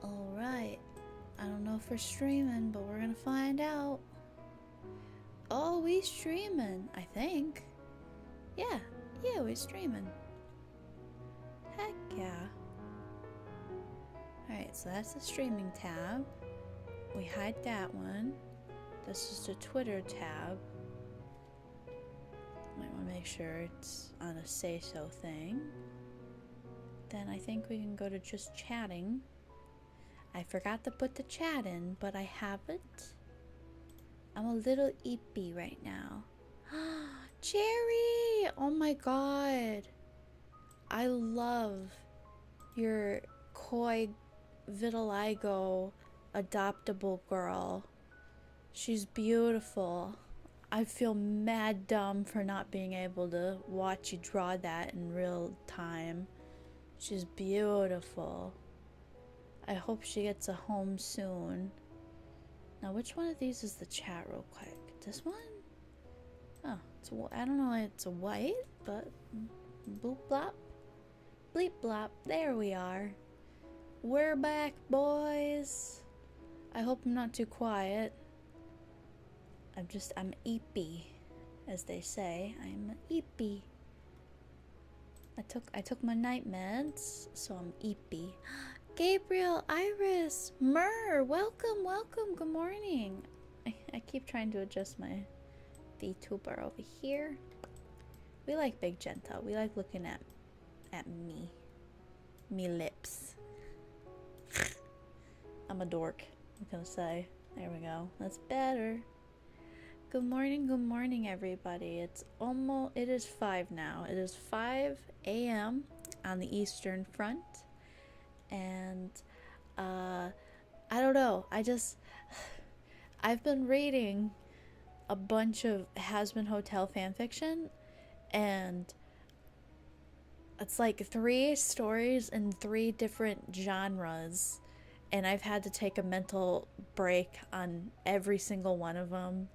Alright. I don't know if we're streaming, but we're gonna find out. Oh, we streaming, I think. Yeah, we streaming. Heck yeah. Alright, so that's the streaming tab. We hide that one. This is the Twitter tab. Might want to make sure it's on a say-so thing. Then I think we can go to just chatting. I forgot to put the chat in, but I have it. I'm a little eepy right now. Cherry! Oh my god. I love your koi vitiligo adoptable girl. She's beautiful. I feel mad dumb for not being able to watch you draw that in real time. She's beautiful. I hope she gets a home soon. Now, which one of these is the chat real quick? This one? Oh, I don't know, it's a white, but boop blop. Bleep blop. There we are. We're back, boys. I hope I'm not too quiet. I'm eepy, as they say. I'm eepy. I took my night meds, so I'm eepy. Gabriel, Iris, Myrrh, welcome. Good morning. I keep trying to adjust my VTuber over here. We like Big Jenta. We like looking at me lips. I'm a dork, I'm gonna say. There we go. That's better. Good morning, everybody. It is 5 now. It is 5 a.m. on the Eastern Front. And, I don't know. I've been reading a bunch of Has-Been Hotel fanfiction, and it's like 3 stories in 3 different genres, and I've had to take a mental break on every single one of them.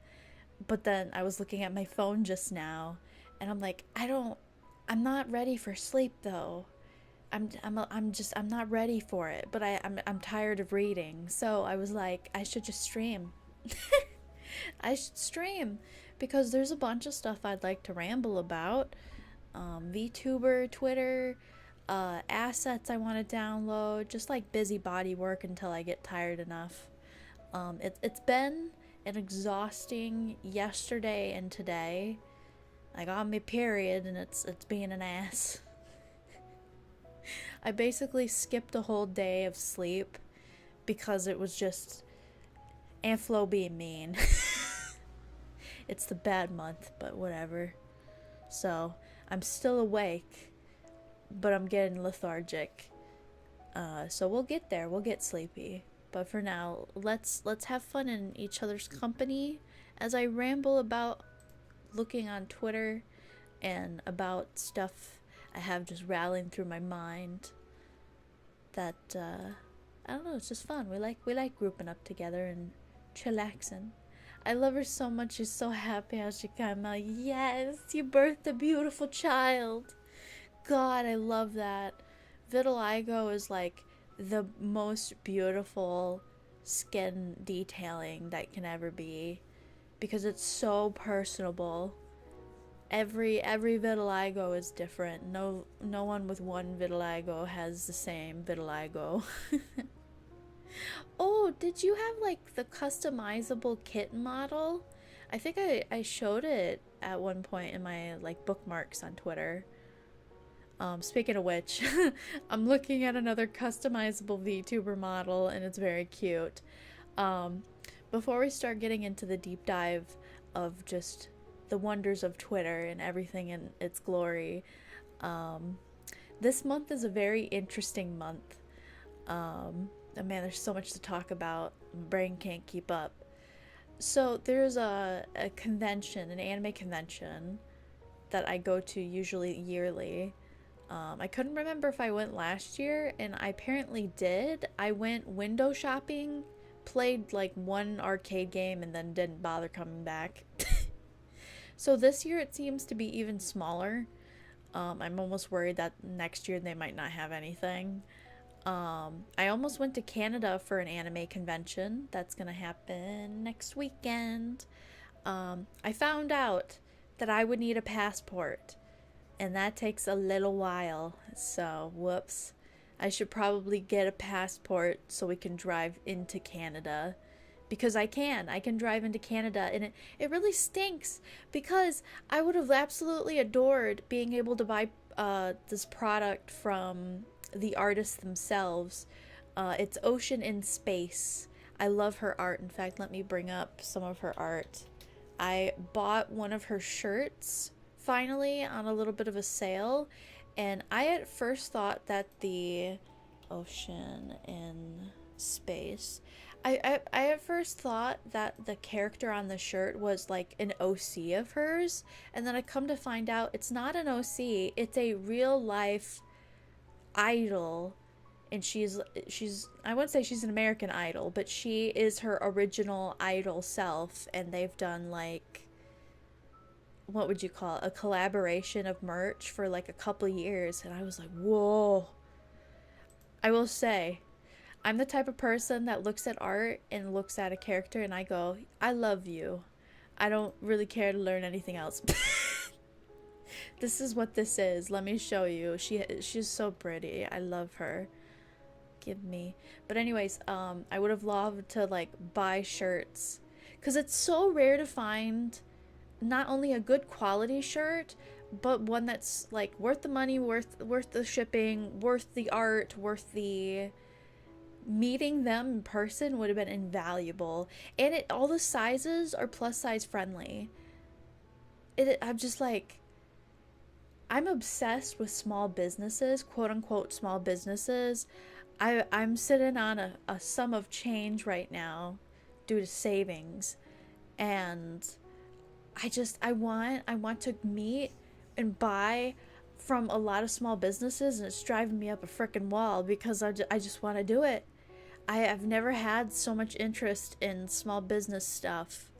But then I was looking at my phone just now, and I'm like, I'm not ready for sleep though. I'm not ready for it, but I'm tired of reading. So I was like, I should just stream. I should stream because there's a bunch of stuff I'd like to ramble about. VTuber, Twitter, assets I want to download, just like busybody work until I get tired enough. It's been an exhausting yesterday and today. I got my period and it's being an ass. I basically skipped a whole day of sleep because it was just Aunt Flo being mean. It's the bad month, but whatever. So I'm still awake, but I'm getting lethargic. So we'll get there. We'll get sleepy. But for now, let's have fun in each other's company as I ramble about looking on Twitter and about stuff I have just rattling through my mind. That I don't know, it's just fun. We like grouping up together and chillaxing. I love her so much. She's so happy how she came out. Yes, you birthed a beautiful child. God, I love that. Vitiligo is like the most beautiful skin detailing that can ever be because it's so personable. Every vitiligo is different. No one with one vitiligo has the same vitiligo. Oh, did you have like the customizable kitten model? I think I showed it at one point in my like bookmarks on Twitter. Speaking of which, I'm looking at another customizable VTuber model and it's very cute. Um, before we start getting into the deep dive of just the wonders of Twitter and everything in its glory, um, this month is a very interesting month. And man, there's so much to talk about. My brain can't keep up. So there's a convention, an anime convention that I go to usually yearly. I couldn't remember if I went last year, and I apparently did. I went window shopping, played like one arcade game, and then didn't bother coming back. So this year it seems to be even smaller. I'm almost worried that next year they might not have anything. I almost went to Canada for an anime convention. That's gonna happen next weekend. I found out that I would need a passport, and that takes a little while. So, whoops. I should probably get a passport so we can drive into Canada. Because I can drive into Canada, and it really stinks because I would have absolutely adored being able to buy this product from the artists themselves. It's Ocean in Space. I love her art. In fact, let me bring up some of her art. I bought one of her shirts finally on a little bit of a sale, and I at first thought that the Ocean in Space, I at first thought that the character on the shirt was like an OC of hers, and then I come to find out it's not an OC, it's a real life idol. And she's I wouldn't say she's an American Idol, but she is her original idol self, and they've done like, what would you call it, a collaboration of merch for like a couple years, and I was like, whoa. I will say, I'm the type of person that looks at art and looks at a character and I go, I love you. I don't really care to learn anything else. This is what this is. Let me show you. She's so pretty. I love her. Give me. But anyways, I would have loved to like buy shirts, because it's so rare to find not only a good quality shirt, but one that's like worth the money, worth the shipping, worth the art, worth the meeting them in person would have been invaluable. And all the sizes are plus size friendly. I'm just like, I'm obsessed with small businesses, quote unquote small businesses. I'm sitting on a sum of change right now due to savings, and I want to meet and buy from a lot of small businesses, and it's driving me up a freaking wall because I just want to do it. I've never had so much interest in small business stuff.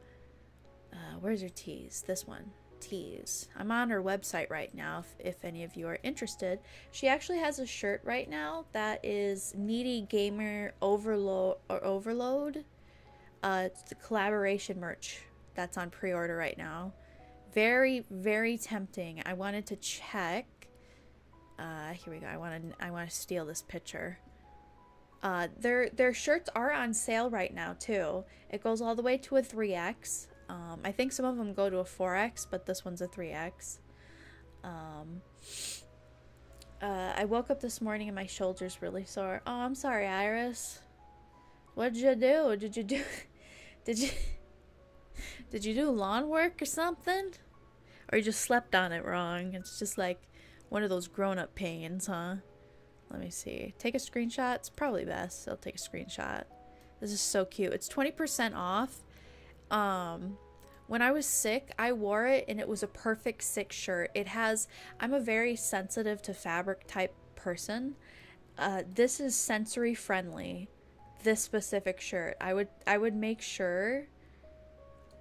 Where's your teas? This one. Teas. I'm on her website right now if any of you are interested. She actually has a shirt right now that is Needy Gamer Overload. It's the collaboration merch that's on pre-order right now. Very, very tempting. I wanted to check. Here we go. I want to steal this picture. Their shirts are on sale right now too. It goes all the way to a 3X. I think some of them go to a 4X, but this one's a 3X. I woke up this morning and my shoulder's really sore. Oh, I'm sorry, Iris. What did you do? Did you do lawn work or something? Or you just slept on it wrong? It's just like one of those grown-up pains, huh? Let me see. Take a screenshot. It's probably best. I'll take a screenshot. This is so cute. It's 20% off. When I was sick, I wore it and it was a perfect sick shirt. I'm a very sensitive to fabric type person. This is sensory friendly. This specific shirt. I would make sure,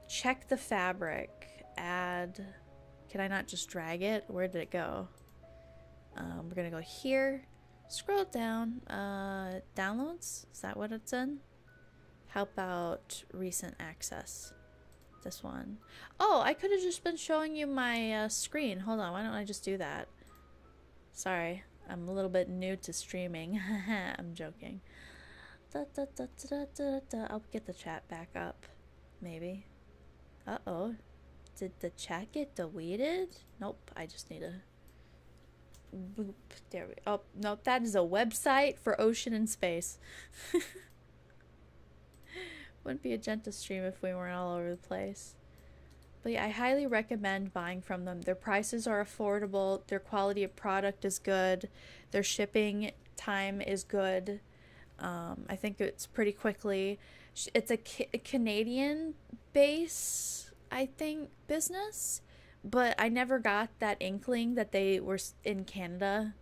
check the fabric, add, can I not just drag it? Where did it go? We're gonna go here, scroll down, downloads, is that what it's in? How about recent access? This one. Oh, I could have just been showing you my screen. Hold on, why don't I just do that? Sorry, I'm a little bit new to streaming. I'm joking. I'll get the chat back up, maybe. Uh-oh. Did the chat get deleted? Nope, I just need to... Boop. There we... Oh, nope, that is a website for Ocean and Space. Wouldn't be a Jenta stream if we weren't all over the place. But yeah, I highly recommend buying from them. Their prices are affordable. Their quality of product is good. Their shipping time is good. I think it's pretty quickly. It's a Canadian base, I think, business. But I never got that inkling that they were in Canada.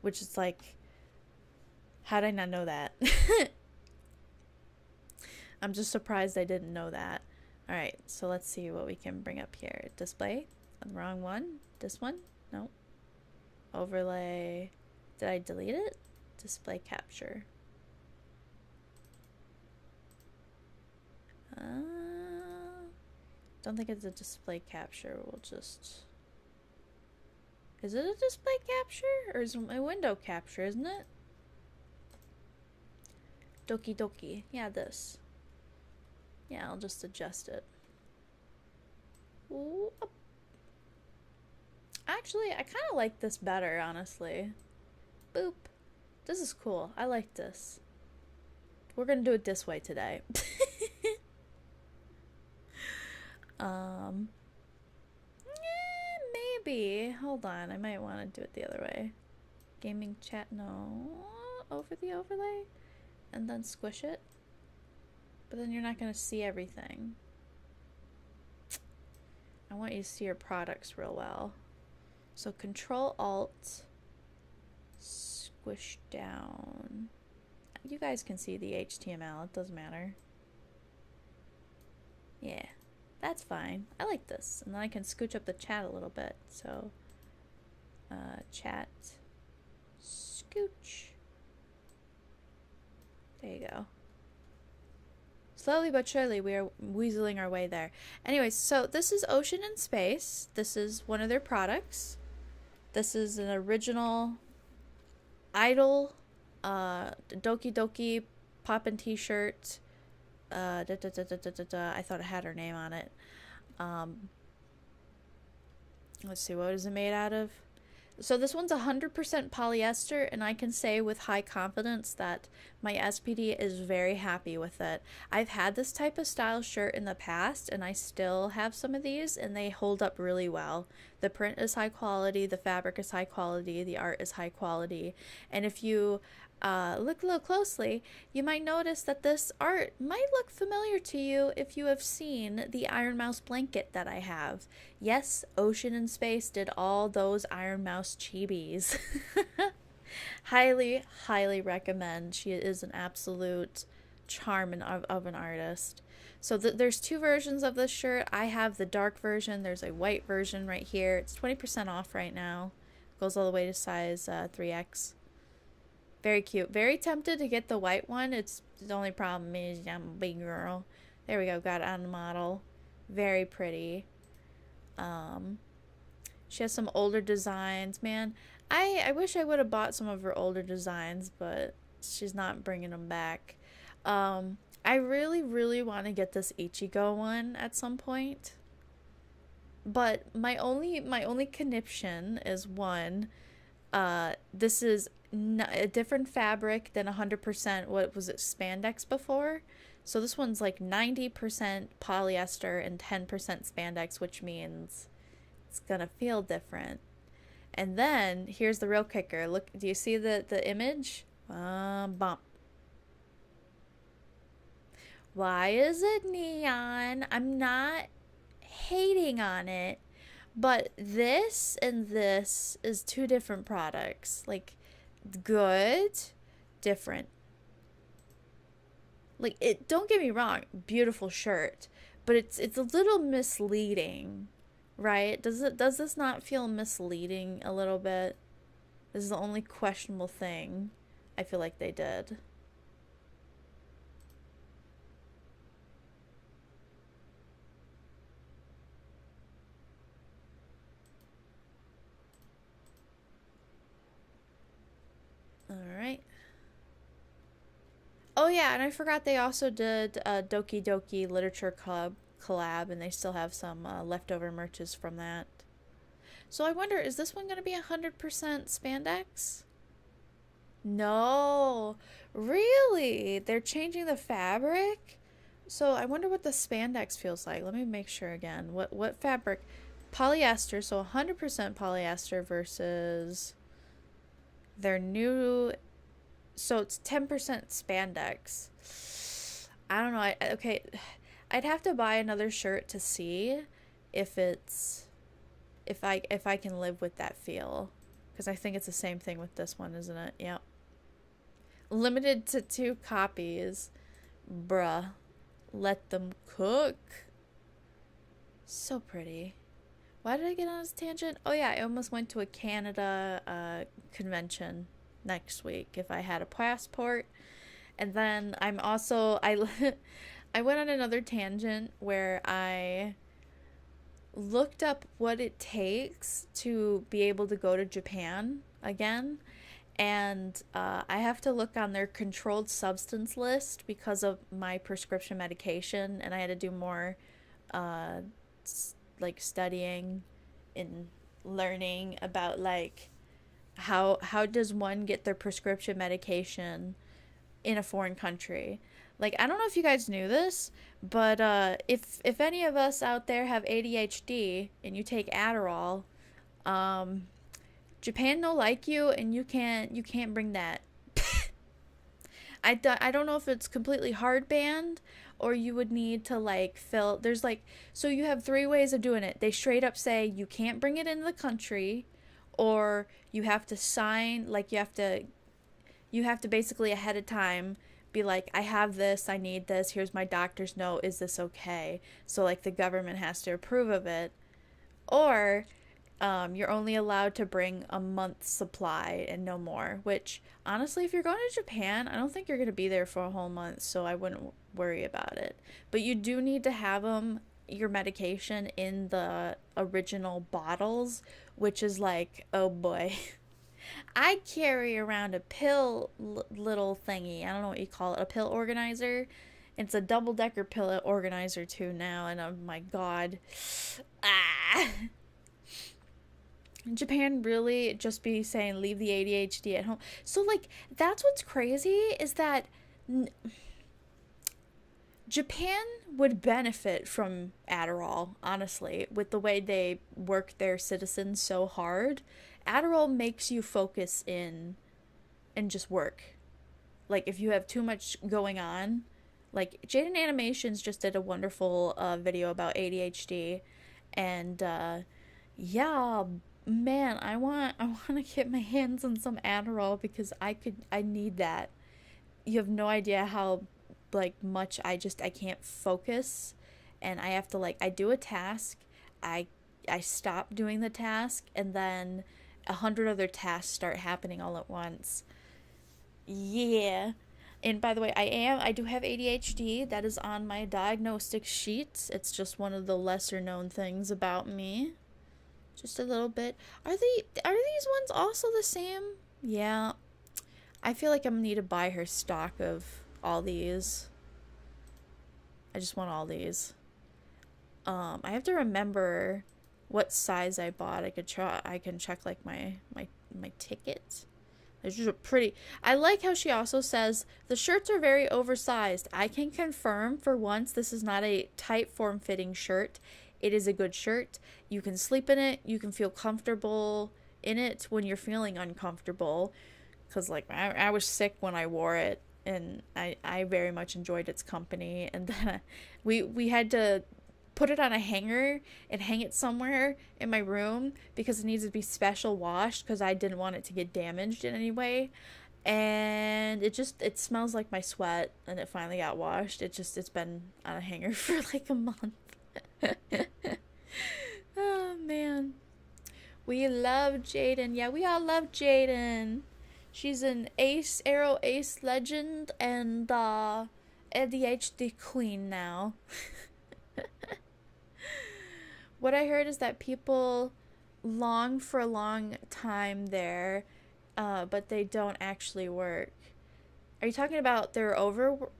Which is like, how did I not know that? I'm just surprised I didn't know that. Alright, so let's see what we can bring up here. Display. Wrong one. This one? No. Overlay. Did I delete it? Display capture. Don't think it's a display capture. We'll just... Is it a display capture? Or is it a window capture, isn't it? Doki Doki. Yeah, this. Yeah, I'll just adjust it. Ooh. Actually, I kind of like this better, honestly. Boop. This is cool. I like this. We're gonna do it this way today. Maybe. Hold on. I might want to do it the other way. Gaming chat. No. Over the overlay. And then squish it. But then you're not going to see everything. I want you to see your products real well. So Control Alt. Squish down. You guys can see the HTML. It doesn't matter. Yeah. That's fine. I like this. And then I can scooch up the chat a little bit. So, chat. Scooch. There you go. Slowly but surely, we are weaseling our way there. Anyways, so this is Ocean and Space. This is one of their products. This is an original Idol Doki Doki Poppin' t-shirt. I thought it had her name on it. Let's see, what is it made out of? So this one's 100% polyester, and I can say with high confidence that my SPD is very happy with it. I've had this type of style shirt in the past, and I still have some of these, and they hold up really well. The print is high quality, the fabric is high quality, the art is high quality, and if you look a little closely, you might notice that this art might look familiar to you if you have seen the Iron Mouse blanket that I have. Yes, Ocean and Space did all those Iron Mouse chibis. Highly, highly recommend. She is an absolute charm of an artist. So there's two versions of this shirt. I have the dark version. There's a white version right here. It's 20% off right now. Goes all the way to size 3X. Very cute. Very tempted to get the white one. It's the only problem is I'm a big girl. There we go. Got it on the model. Very pretty. She has some older designs. Man, I wish I would have bought some of her older designs, but she's not bringing them back. I really, really want to get this Ichigo one at some point. But my only conniption is one. This is a different fabric than 100% what was it, spandex before. So this one's like 90% polyester and 10% spandex, which means it's gonna feel different. And then here's the real kicker. Look, do you see the image? Bump. Why is it neon? I'm not hating on it, but this and this is two different products. Like, good, different. Like, it, don't get me wrong, beautiful shirt, but it's a little misleading, right? Does this not feel misleading a little bit? This is the only questionable thing I feel like they did. Alright. Oh yeah, and I forgot they also did a Doki Doki Literature Club collab, and they still have some leftover merches from that. So I wonder, is this one going to be 100% spandex? No. Really? They're changing the fabric? So I wonder what the spandex feels like. Let me make sure again. What fabric? Polyester, so 100% polyester versus their new, so it's 10% spandex. I don't know. Okay, I'd have to buy another shirt to see if it's if I can live with that feel, because I think it's the same thing with this one, isn't it? Yep. Limited to 2 copies. Bruh. Let them cook. So pretty. Why did I get on this tangent? Oh yeah, I almost went to a Canada convention next week if I had a passport. And then I'm also I went on another tangent where I looked up what it takes to be able to go to Japan again. And I have to look on their controlled substance list because of my prescription medication, and I had to do more uh, like studying and learning about like how does one get their prescription medication in a foreign country. Like, I don't know if you guys knew this, but if any of us out there have ADHD and you take Adderall, um, Japan no like you, and you can't bring that. I don't know if it's completely hard banned, or you would need to like fill, there's like, so you have 3 ways of doing it. They straight up say you can't bring it into the country, or you have to sign, like you have to basically ahead of time be like, I have this, I need this, here's my doctor's note, is this okay? So like the government has to approve of it. Or you're only allowed to bring a month's supply and no more. Which, honestly, if you're going to Japan, I don't think you're going to be there for a whole month, so I wouldn't worry about it. But you do need to have your medication in the original bottles, which is like, oh boy. I carry around a pill little thingy. I don't know what you call it, a pill organizer. It's a double-decker pill organizer too now, and oh my god. Ah. Japan really just be saying leave the ADHD at home. So like that's what's crazy is that Japan would benefit from Adderall, honestly, with the way they work their citizens so hard. Adderall makes you focus in and just work. Like if you have too much going on, like Jaden Animations just did a wonderful video about ADHD, and yeah, man, I want to get my hands on some Adderall because I need that. You have no idea how like much I can't focus, and I have to like I do a task, I I stop doing the task, and then 100 other tasks start happening all at once. Yeah. And by the way, I do have ADHD. That is on my diagnostic sheet. It's just one of the lesser known things about me. Just a little bit. Are these ones also the same? Yeah. I feel like I'm gonna need to buy her stock of all these. I just want all these. I have to remember what size I bought. I can check like my ticket. There's just a pretty. I like how she also says the shirts are very oversized. I can confirm for once this is not a tight form fitting shirt. It is a good shirt. You can sleep in it. You can feel comfortable in it when you're feeling uncomfortable. Because like I was sick when I wore it, and I very much enjoyed its company. And then we had to put it on a hanger and hang it somewhere in my room because it needs to be special washed because I didn't want it to get damaged in any way. And it smells like my sweat, and it finally got washed. It's been on a hanger for like a month. Oh man. We love Jaden. Yeah, we all love Jaden. She's an Arrow Ace legend and ADHD queen now. What I heard is that people long for a long time there, but they don't actually work. Are you talking about overwork?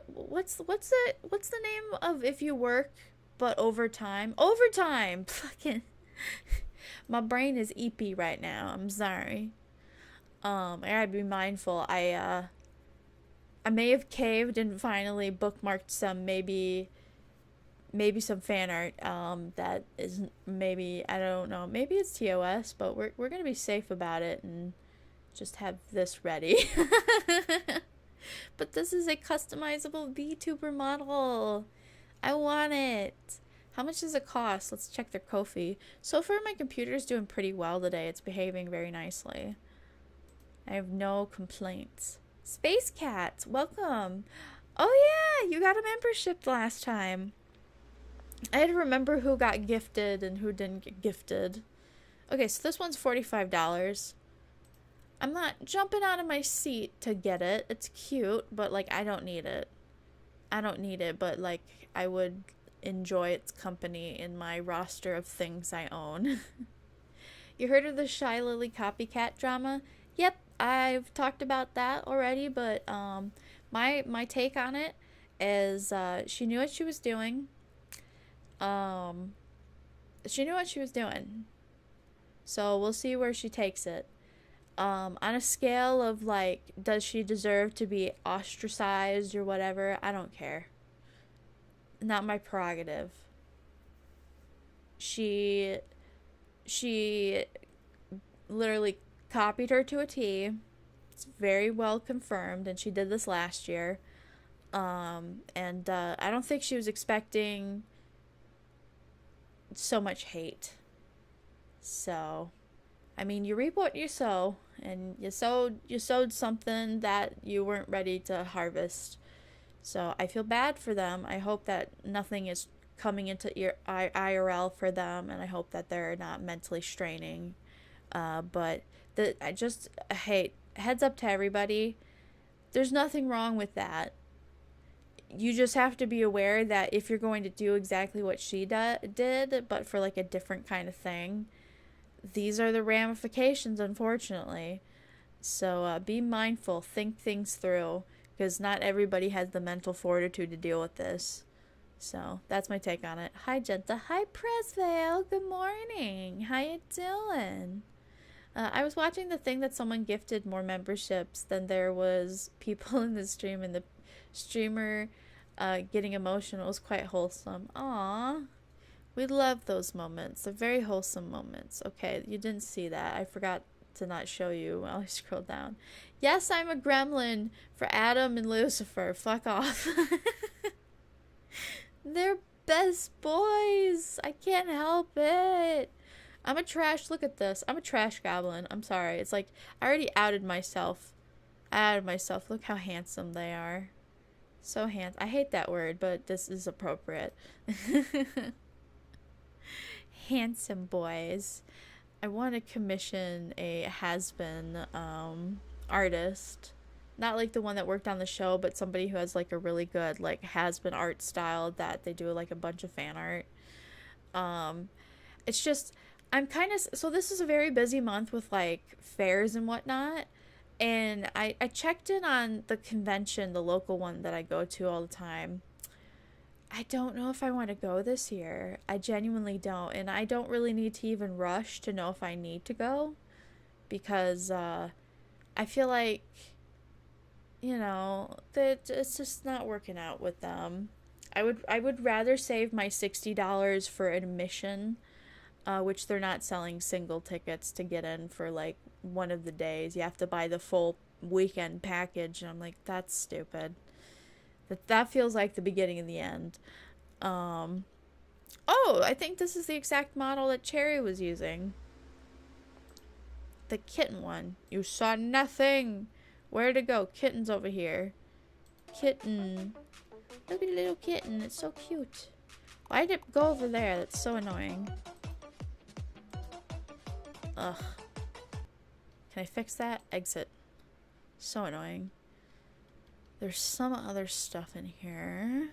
What's the name of if you work but overtime? Overtime. Fucking my brain is eepy right now. I'm sorry. I gotta be mindful. I may have caved and finally bookmarked some maybe some fan art that isn't, maybe, I don't know, maybe it's TOS, but we're gonna be safe about it and just have this ready. But this is a customizable VTuber model. I want it. How much does it cost? Let's check their Ko-fi. So far my computer's doing pretty well today. It's behaving very nicely. I have no complaints. Space Cat, welcome. Oh yeah, you got a membership last time. I had to remember who got gifted and who didn't get gifted. Okay, so this one's $45. I'm not jumping out of my seat to get it. It's cute, but like I don't need it. I don't need it, but like I would enjoy its company in my roster of things I own. You heard of the Shy Lily copycat drama? Yep, I've talked about that already, but my take on it is she knew what she was doing. She knew what she was doing. So we'll see where she takes it. On a scale of like, does she deserve to be ostracized or whatever? I don't care. Not my prerogative. She literally copied her to a T. It's very well confirmed, and she did this last year. And I don't think she was expecting so much hate. So, I mean, you reap what you sow, and you sowed something that you weren't ready to harvest. So I feel bad for them. I hope that nothing is coming into your IRL for them, and I hope that they're not mentally straining. But I just hate, heads up to everybody. There's nothing wrong with that. You just have to be aware that if you're going to do exactly what she did, but for like a different kind of thing, these are the ramifications, unfortunately. So be mindful, think things through, because not everybody has the mental fortitude to deal with this. So that's my take on it. Hi Jenta. Hi Pressvale. Good morning. How you doing? I was watching the thing that someone gifted more memberships than there was people in the stream, and the streamer getting emotional. It was quite wholesome. Aww. We love those moments. They're very wholesome moments. Okay, you didn't see that. I forgot to not show you while I scroll down. Yes, I'm a gremlin for Adam and Lucifer. Fuck off. They're best boys. I can't help it. I'm a trash. Look at this. I'm a trash goblin. I'm sorry. It's like I already outed myself. Look how handsome they are. So handsome. I hate that word, but this is appropriate. Handsome boys. I want to commission a has-been artist. Not like the one that worked on the show, but somebody who has like a really good like has-been art style that they do like a bunch of fan art. It's just, I'm kind of, so this is a very busy month with like fairs and whatnot. And I checked in on the convention, the local one that I go to all the time. I don't know if I want to go this year. I genuinely don't. And I don't really need to even rush to know if I need to go. Because I feel like, you know, that it's just not working out with them. I would rather save my $60 for admission, which they're not selling single tickets to get in for like one of the days. You have to buy the full weekend package, and I'm like, that's stupid. That feels like the beginning of the end. Oh, I think this is the exact model that Cherry was using. The kitten one. You saw nothing. Where to go? Kitten's over here. Kitten. Look at the little kitten. It's so cute. Why did it go over there? That's so annoying. Ugh. Can I fix that? Exit. So annoying. There's some other stuff in here.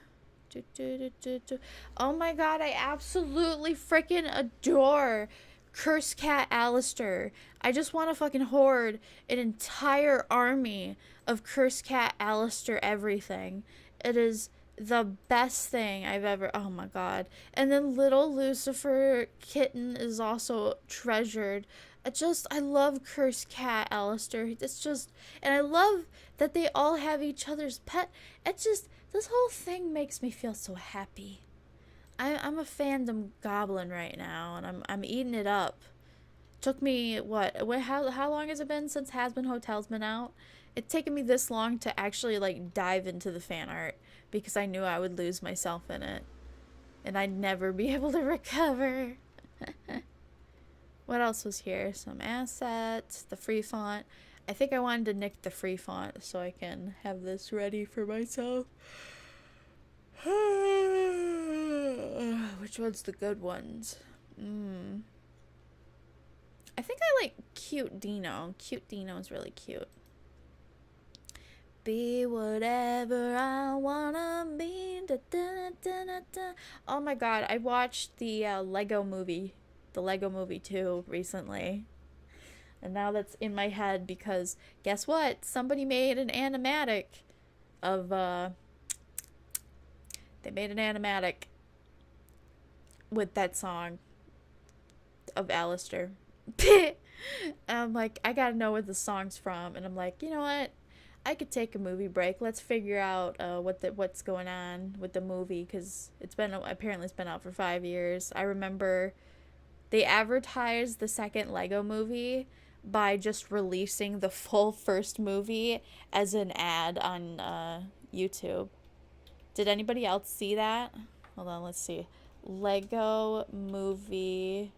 Oh my god, I absolutely freaking adore Curse Cat Alistair. I just want to fucking hoard an entire army of Curse Cat Alistair everything. It is the best thing I've ever... Oh my god. And then little Lucifer Kitten is also treasured. I love Cursed Cat, Alistair. It's just, and I love that they all have each other's pet. It's just, this whole thing makes me feel so happy. I'm a fandom goblin right now, and I'm eating it up. Took me, how long has it been since Has Been Hotel's been out? It's taken me this long to actually, like, dive into the fan art, because I knew I would lose myself in it. And I'd never be able to recover. What else was here? Some assets, the free font. I think I wanted to nick the free font so I can have this ready for myself. Which one's the good ones? I think I like Cute Dino. Cute Dino is really cute. Be whatever I wanna be. Da, da, da, da, da. Oh my god, I watched the Lego movie 2 recently. And now that's in my head because guess what? Somebody made an animatic of they made an animatic with that song of Alistair. And I'm like, I gotta know where the song's from. And I'm like, you know what? I could take a movie break. Let's figure out what's going on with the movie because apparently it's been out for 5 years. I remember they advertised the second Lego movie by just releasing the full first movie as an ad on YouTube. Did anybody else see that? Hold on, let's see. Lego movie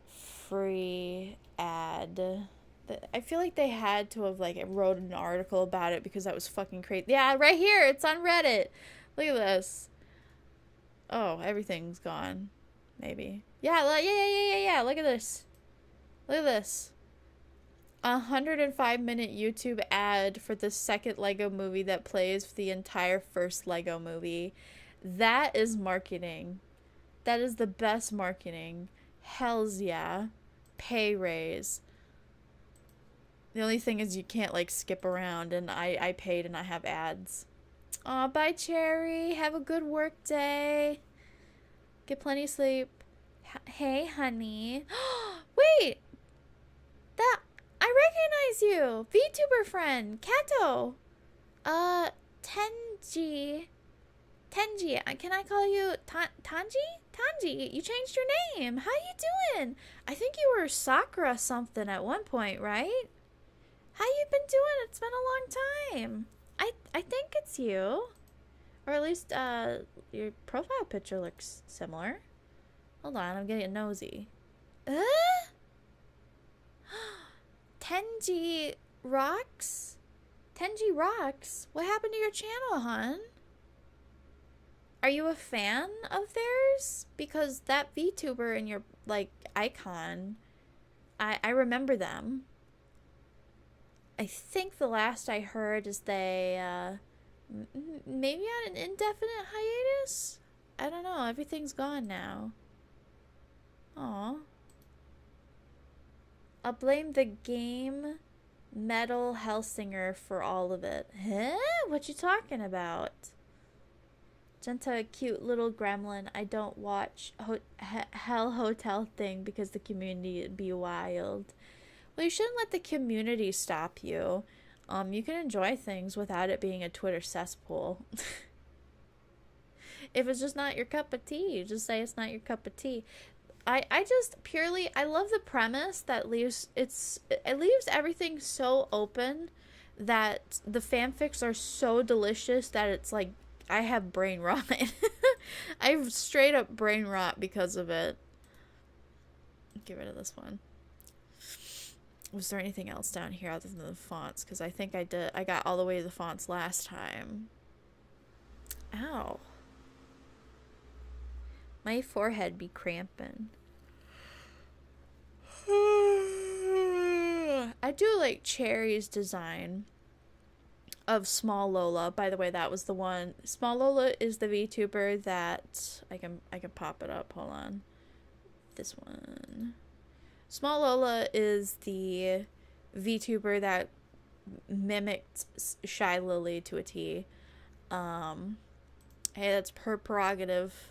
free ad. I feel like they had to have like wrote an article about it because that was fucking crazy. Yeah, right here. It's on Reddit. Look at this. Oh, everything's gone. Maybe. Yeah. Look at this. Look at this. 105-minute YouTube ad for the second Lego movie that plays for the entire first Lego movie. That is marketing. That is the best marketing. Hells yeah. Pay raise. The only thing is you can't like skip around, and I paid and I have ads. Aw, bye Cherry. Have a good work day. Get plenty of sleep. Hey honey. Wait! I recognize you! VTuber friend! Kato! Tenji. Can I call you Tanji? Tanji, you changed your name. How you doing? I think you were Sakura something at one point, right? How you been doing? It's been a long time. I think it's you. Or at least your profile picture looks similar. Hold on, I'm getting nosy. Tenji Rocks? Tenji Rocks? What happened to your channel, hon? Are you a fan of theirs? Because that VTuber in your, like, icon, I remember them. I think the last I heard is they, maybe on an indefinite hiatus? I don't know. Everything's gone now. Aw. I'll blame the game Metal Hellsinger for all of it. Huh? What you talking about? Jenta, a cute little gremlin. I don't watch Hell Hotel thing because the community would be wild. Well, you shouldn't let the community stop you. You can enjoy things without it being a Twitter cesspool. If it's just not your cup of tea, you just say it's not your cup of tea. I just purely, I love the premise that it leaves everything so open that the fanfics are so delicious that it's like, I have brain rot. I have straight up brain rot because of it. Get rid of this one. Was there anything else down here other than the fonts? Because I think I got all the way to the fonts last time. Ow. My forehead be cramping. I do like Cherry's design of Small Lola. By the way, that was the one. Small Lola is the VTuber that I can pop it up. Hold on. This one. Small Lola is the VTuber that mimicked Shy Lily to a T. Hey, that's her prerogative.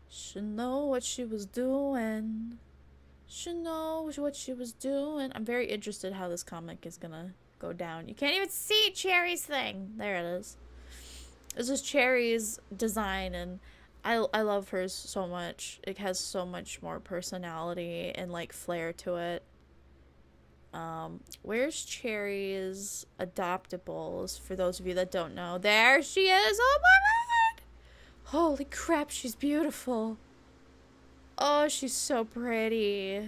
Should know what she was doing. Should know what she was doing. I'm very interested how this comic is gonna go down. You can't even see Cherry's thing. There it is. This is Cherry's design, and I love hers so much. It has so much more personality and like flair to it. Where's Cherry's adoptables? For those of you that don't know, there she is. Oh my god! Holy crap, she's beautiful. Oh, she's so pretty.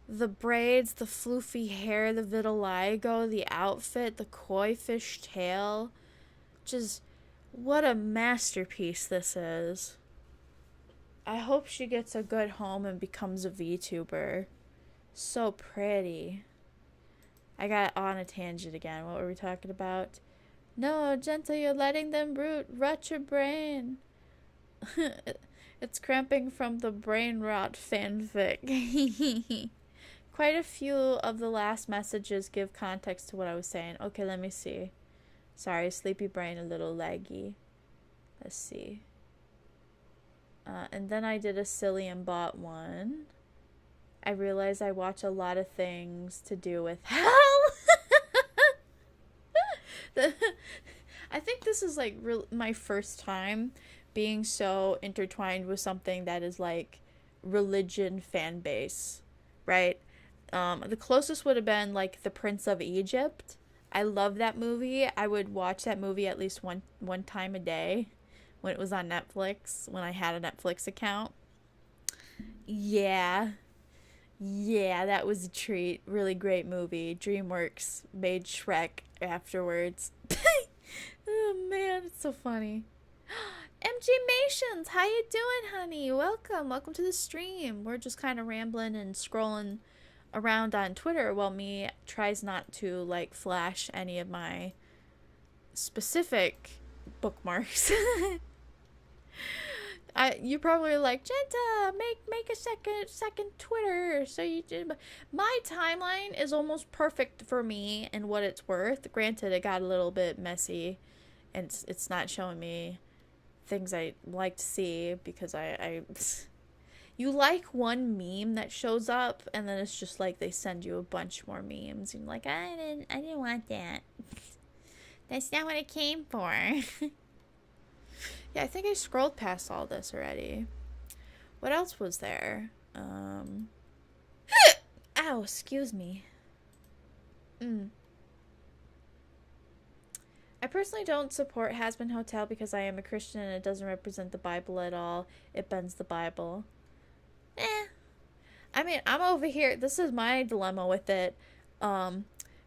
The braids, the floofy hair, the vitiligo, the outfit, the koi fish tail. Just, what a masterpiece this is. I hope she gets a good home and becomes a VTuber. So pretty. I got on a tangent again. What were we talking about? No, Jenta, you're letting them rot your brain. It's cramping from the brain rot fanfic. Quite a few of the last messages give context to what I was saying. Okay, let me see. Sorry, sleepy brain a little laggy. Let's see. And then I did a silly and bought one. I realized I watch a lot of things to do with hell. I think this is like my first time being so intertwined with something that is like religion fan base, right? The closest would have been like The Prince of Egypt. I love that movie. I would watch that movie at least one time a day when it was on Netflix, when I had a Netflix account. Yeah, that was a treat. Really great movie. DreamWorks made Shrek afterwards. Oh man, it's so funny. MG Mations, how you doing, honey? Welcome to the stream. We're just kind of rambling and scrolling around on Twitter while me tries not to like flash any of my specific bookmarks. You probably are like, Jenta, make a second Twitter. So you did. My timeline is almost perfect for me and what it's worth. Granted, it got a little bit messy, and it's not showing me things I like to see because I you like one meme that shows up and then it's just like they send you a bunch more memes and you're like, I didn't want that. That's not what it came for. Yeah, I think I scrolled past all this already. What else was there? Ow, excuse me. I personally don't support Has Been Hotel because I am a Christian and it doesn't represent the Bible at all. It bends the Bible. I mean, I'm over here. This is my dilemma with it.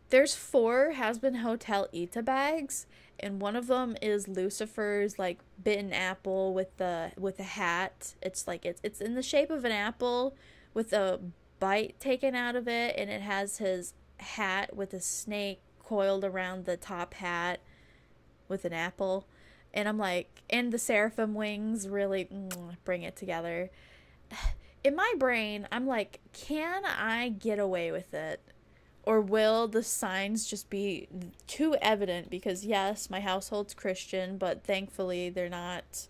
There's 4 Has Been Hotel Eata bags, and one of them is Lucifer's like bitten apple with a hat. It's like it's in the shape of an apple with a bite taken out of it, and it has his hat with a snake coiled around the top hat with an apple. And I'm like, and the seraphim wings really bring it together. In my brain, I'm like, can I get away with it? Or will the signs just be too evident? Because yes, my household's Christian, but thankfully they're not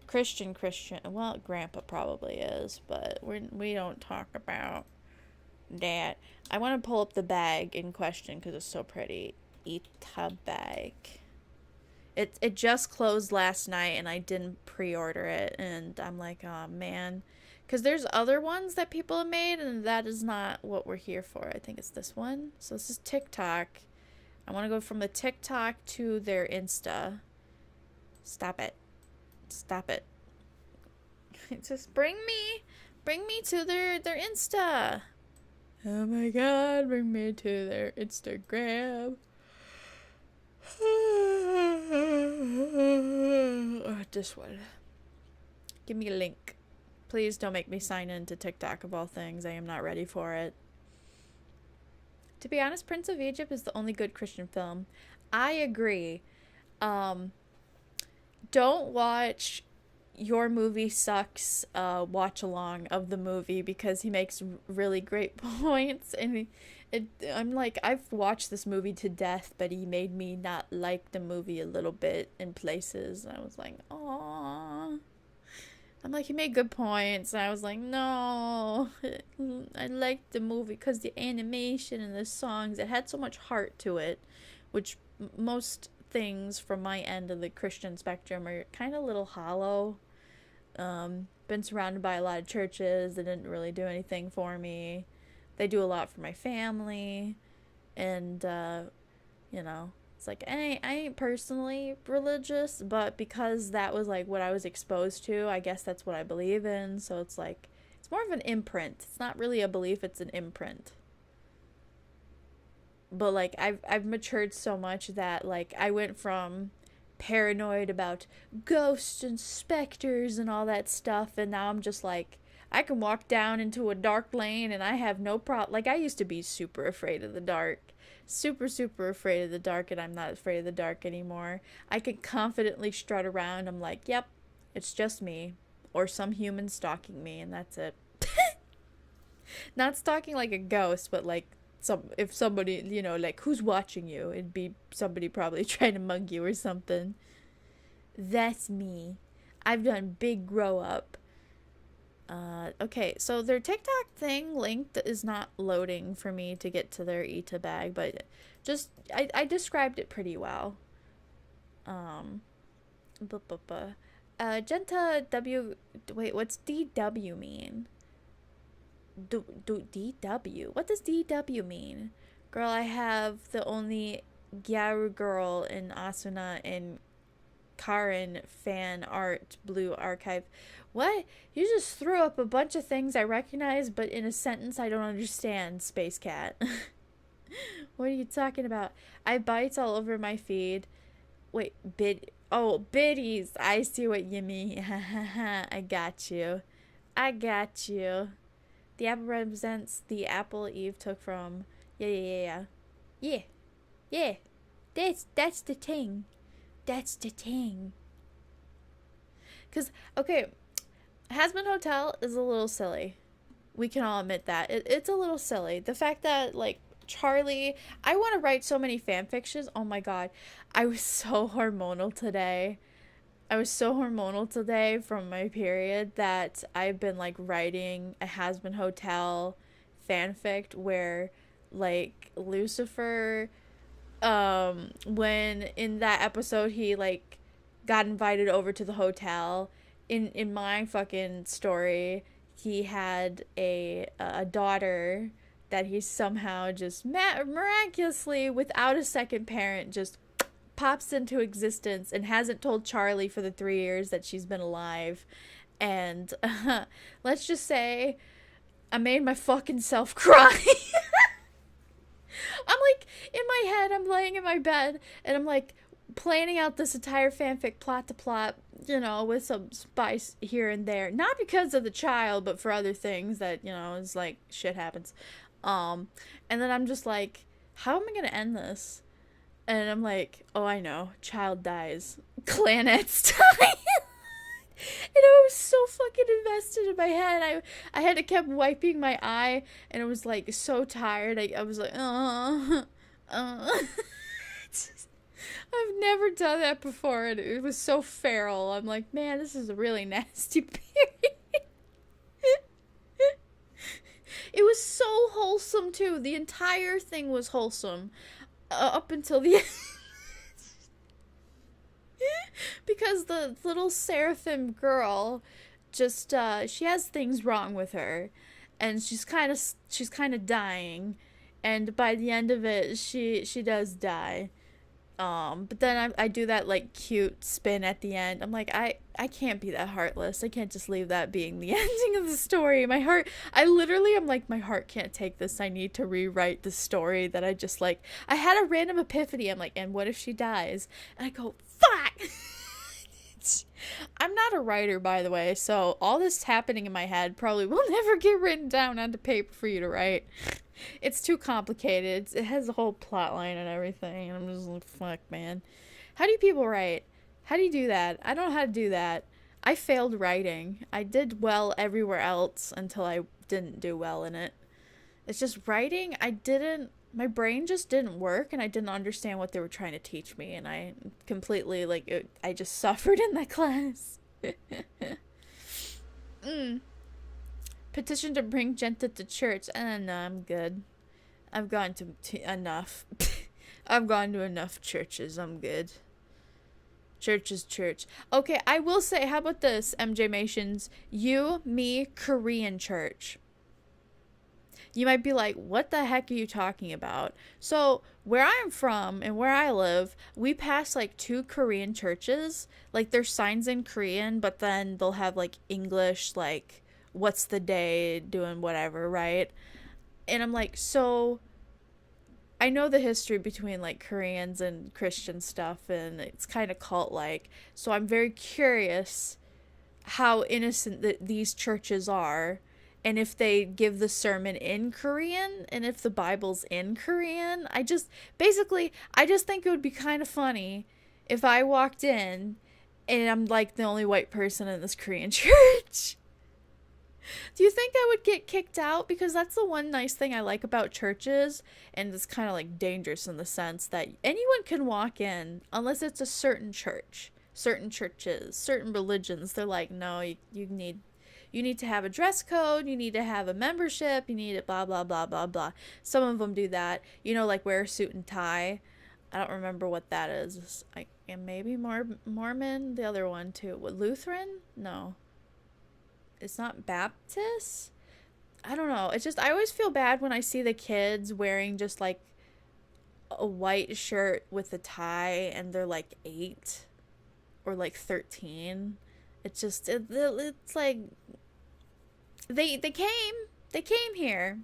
Christian. Well, Grandpa probably is, but we don't talk about that. I want to pull up the bag in question because it's so pretty. Eata bag. It just closed last night and I didn't pre-order it, and I'm like, oh man. Because there's other ones that people have made, and that is not what we're here for. I think it's this one. So this is TikTok. I want to go from the TikTok to their Insta. Stop it. Just bring me to their Insta. Oh my god, bring me to their Instagram. This one. Give me a link. Please don't make me sign into TikTok of all things. I am not ready for it. To be honest, Prince of Egypt is the only good Christian film. I agree. Don't watch Your Movie Sucks watch along of the movie because he makes really great points, and I'm like, I've watched this movie to death, but he made me not like the movie a little bit in places. I was like, aww. I'm like, he made good points. And I was like, no, I liked the movie because the animation and the songs, it had so much heart to it, which most things from my end of the Christian spectrum are kind of a little hollow. Been surrounded by a lot of churches that didn't really do anything for me. They do a lot for my family, and you know, it's like I ain't personally religious, but because that was like what I was exposed to, I guess that's what I believe in. So it's like, it's more of an imprint. It's not really a belief, it's an imprint. But like I've matured so much that like I went from paranoid about ghosts and specters and all that stuff, and now I'm just like, I can walk down into a dark lane and I have no problem. Like, I used to be super afraid of the dark, super afraid of the dark, and I'm not afraid of the dark anymore. I can confidently strut around. I'm like, yep, it's just me or some human stalking me, and that's it. Not stalking like a ghost, but like if somebody, you know, like, who's watching you? It'd be somebody probably trying to mug you or something. That's me. I've done big grow up. Okay, so their TikTok thing linked is not loading for me to get to their ETA bag, but just, I described it pretty well. Jenta W, wait, what's DW mean? DW? What does DW mean? Girl, I have the only Gyaru girl in Asuna and Karin fan art blue archive. What? You just threw up a bunch of things I recognize, but in a sentence I don't understand, Space Cat. What are you talking about? I have bites all over my feed. Wait, biddies. I see what you mean. I got you. The apple represents the apple Eve took from. Yeah. That's the thing. Cause, okay, Hasbin Hotel is a little silly. We can all admit that. It's a little silly. The fact that, like, Charlie, I want to write so many fan fictions. Oh my god. I was so hormonal today from my period that I've been like writing a Hasbin Hotel fanfic where like Lucifer, when in that episode he like got invited over to the hotel, in my fucking story he had a daughter that he somehow just miraculously without a second parent just pops into existence and hasn't told Charlie for the 3 years that she's been alive. And let's just say I made my fucking self cry. I'm like, in my head, I'm laying in my bed and I'm like planning out this entire fanfic plot to plot, you know, with some spice here and there. Not because of the child, but for other things that, you know, is like shit happens. And then I'm just like, how am I gonna end this? And I'm like, oh, I know. Child dies. Planets die. And I was so fucking invested in my head. I had to keep wiping my eye, and I was like so tired. I was like, I've never done that before, and it was so feral. I'm like, man, this is a really nasty period. It was so wholesome too. The entire thing was wholesome. Up until the end. Because the little seraphim girl just she has things wrong with her, and she's kind of dying, and by the end of it she does die. But then I do that like cute spin at the end. I'm like, I can't be that heartless. I can't just leave that being the ending of the story. My heart, I literally am like, my heart can't take this. I need to rewrite the story that I just like. I had a random epiphany. I'm like, and what if she dies? And I go, fuck. I'm not a writer, by the way, so all this happening in my head probably will never get written down onto paper for you to write. It's too complicated. It has a whole plot line and everything, and I'm just like, fuck, man. How do people write? How do you do that? I don't know how to do that. I failed writing. I did well everywhere else until I didn't do well in it. It's just writing, my brain just didn't work, and I didn't understand what they were trying to teach me, and I completely, I just suffered in that class. Petition to bring Jenta to church. No, I'm good. I've gone to enough. I've gone to enough churches. I'm good. Church is church. Okay, I will say, how about this, MJ Mations? You, me, Korean church. You might be like, what the heck are you talking about? So, where I'm from and where I live, we pass like 2 Korean churches. Like, there's signs in Korean, but then they'll have like English, like, what's the day, doing whatever, right? And I'm like, so I know the history between like Koreans and Christian stuff, and it's kind of cult like. So I'm very curious how innocent these churches are, and if they give the sermon in Korean, and if the Bible's in Korean. I just think it would be kind of funny if I walked in and I'm like the only white person in this Korean church. Do you think I would get kicked out? Because that's the one nice thing I like about churches, and it's kind of like dangerous in the sense that anyone can walk in unless it's a certain church. Certain churches, certain religions, they're like, no, you need to have a dress code, you need to have a membership, you need it, blah blah blah blah blah. Some of them do that, like wear a suit and tie. I don't remember what that is. And maybe Mormon, the other one too. What, Lutheran? No. It's not Baptist? I don't know. It's just, I always feel bad when I see the kids wearing just like a white shirt with a tie and they're like 8 or like 13. It's just, it's like, they came here.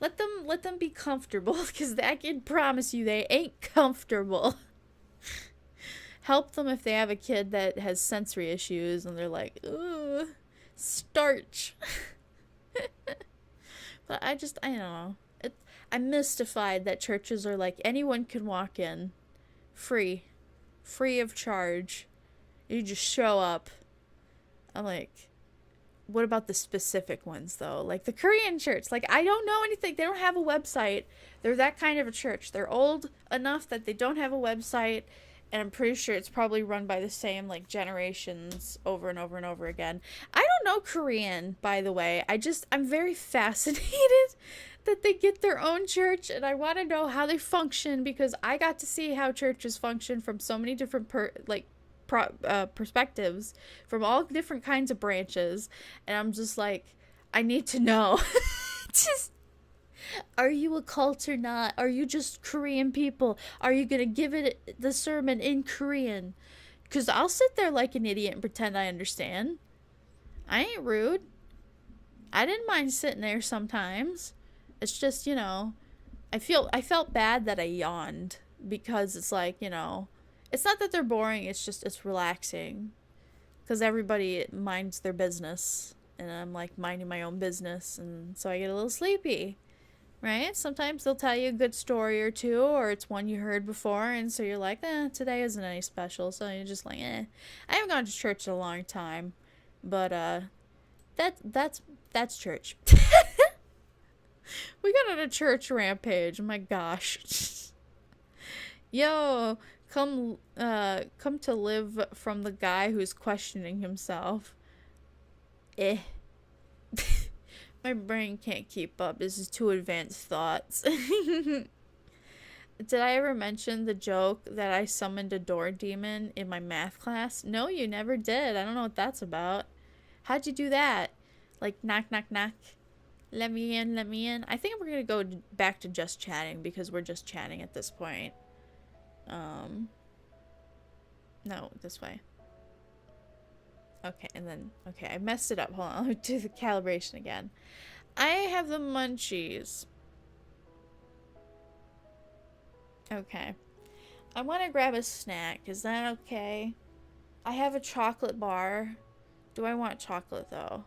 Let them be comfortable, because I can promise you they ain't comfortable. Help them if they have a kid that has sensory issues and they're like, ooh, starch. But I don't know. I'm mystified that churches are like, anyone can walk in free of charge. You just show up. I'm like, what about the specific ones though? Like the Korean church. Like, I don't know anything. They don't have a website. They're that kind of a church. They're old enough that they don't have a website. And I'm pretty sure it's probably run by the same, like, generations over and over and over again. I don't know Korean, by the way. I'm very fascinated that they get their own church. And I want to know how they function, because I got to see how churches function from so many different, perspectives. From all different kinds of branches. And I'm just like, I need to know. Are you a cult or not? Are you just Korean people? Are you gonna give it the sermon in Korean? Because I'll sit there like an idiot and pretend I understand. I ain't rude. I didn't mind sitting there sometimes. It's just, I felt bad that I yawned, because it's like, it's not that they're boring, it's relaxing. Because everybody minds their business, and I'm like minding my own business, and so I get a little sleepy. Right? Sometimes they'll tell you a good story or two, or it's one you heard before, and so you're like, today isn't any special, so you're just like, I haven't gone to church in a long time, but, that's church. We got on a church rampage, oh my gosh. Yo, come to live from the guy who's questioning himself. My brain can't keep up. This is too advanced thoughts. Did I ever mention the joke that I summoned a door demon in my math class? No, you never did. I don't know what that's about. How'd you do that? Like, knock, knock, knock. Let me in, let me in. I think we're gonna go back to just chatting, because we're just chatting at this point. No, this way. Okay, and then, I messed it up. Hold on, let me do the calibration again. I have the munchies. Okay. I want to grab a snack. Is that okay? I have a chocolate bar. Do I want chocolate, though?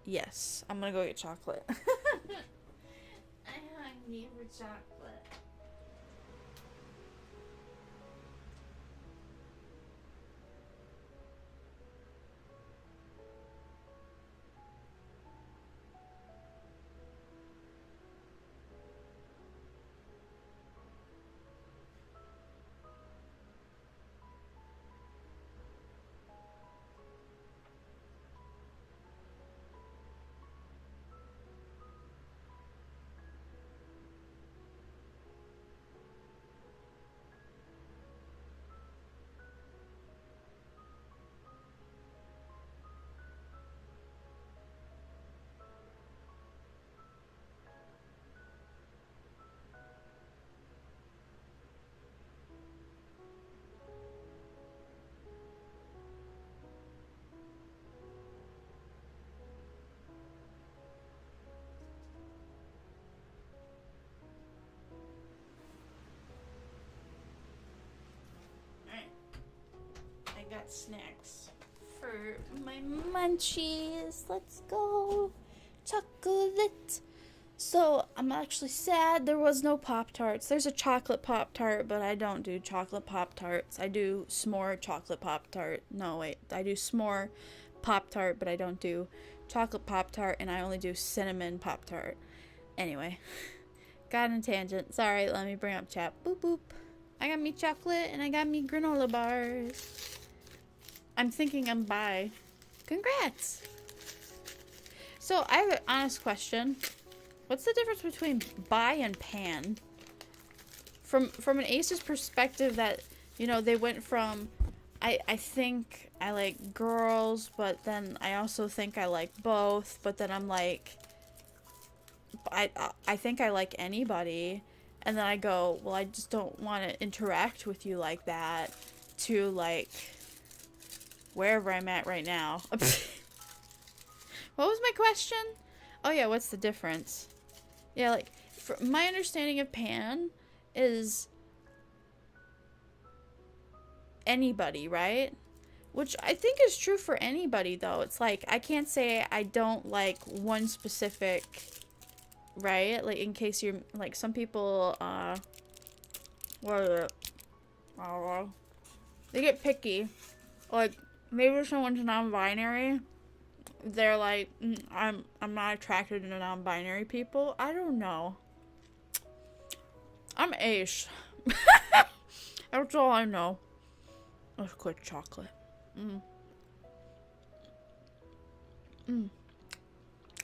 Yes. I'm gonna go get chocolate. I'm hungry for chocolate. got snacks for my munchies. Let's go. Chocolate. So, I'm actually sad there was no Pop-Tarts. There's a chocolate Pop-Tart, but I don't do chocolate Pop-Tarts. I do s'more chocolate Pop-Tart. No, wait. I do s'more Pop-Tart, but I don't do chocolate Pop-Tart, and I only do cinnamon Pop-Tart. Anyway, got on a tangent. Sorry, let me bring up chat. Boop, boop. I got me chocolate, and I got me granola bars. I'm thinking I'm bi. Congrats! So, I have an honest question. What's the difference between bi and pan? From an ace's perspective that, you know, they went from, I think I like girls, but then I also think I like both, but then I'm like, I think I like anybody, and then I go, well, I just don't want to interact with you like that, to like, wherever I'm at right now. What was my question? Oh yeah, what's the difference? Yeah, like, my understanding of pan is anybody, right? Which I think is true for anybody, though. It's like, I can't say I don't like one specific, right? Like, in case you're, like, some people, what is it? They get picky. Like, maybe if someone's non-binary, they're like, I'm not attracted to non-binary people. I don't know. I'm ace. That's all I know. Let's quit chocolate. I'm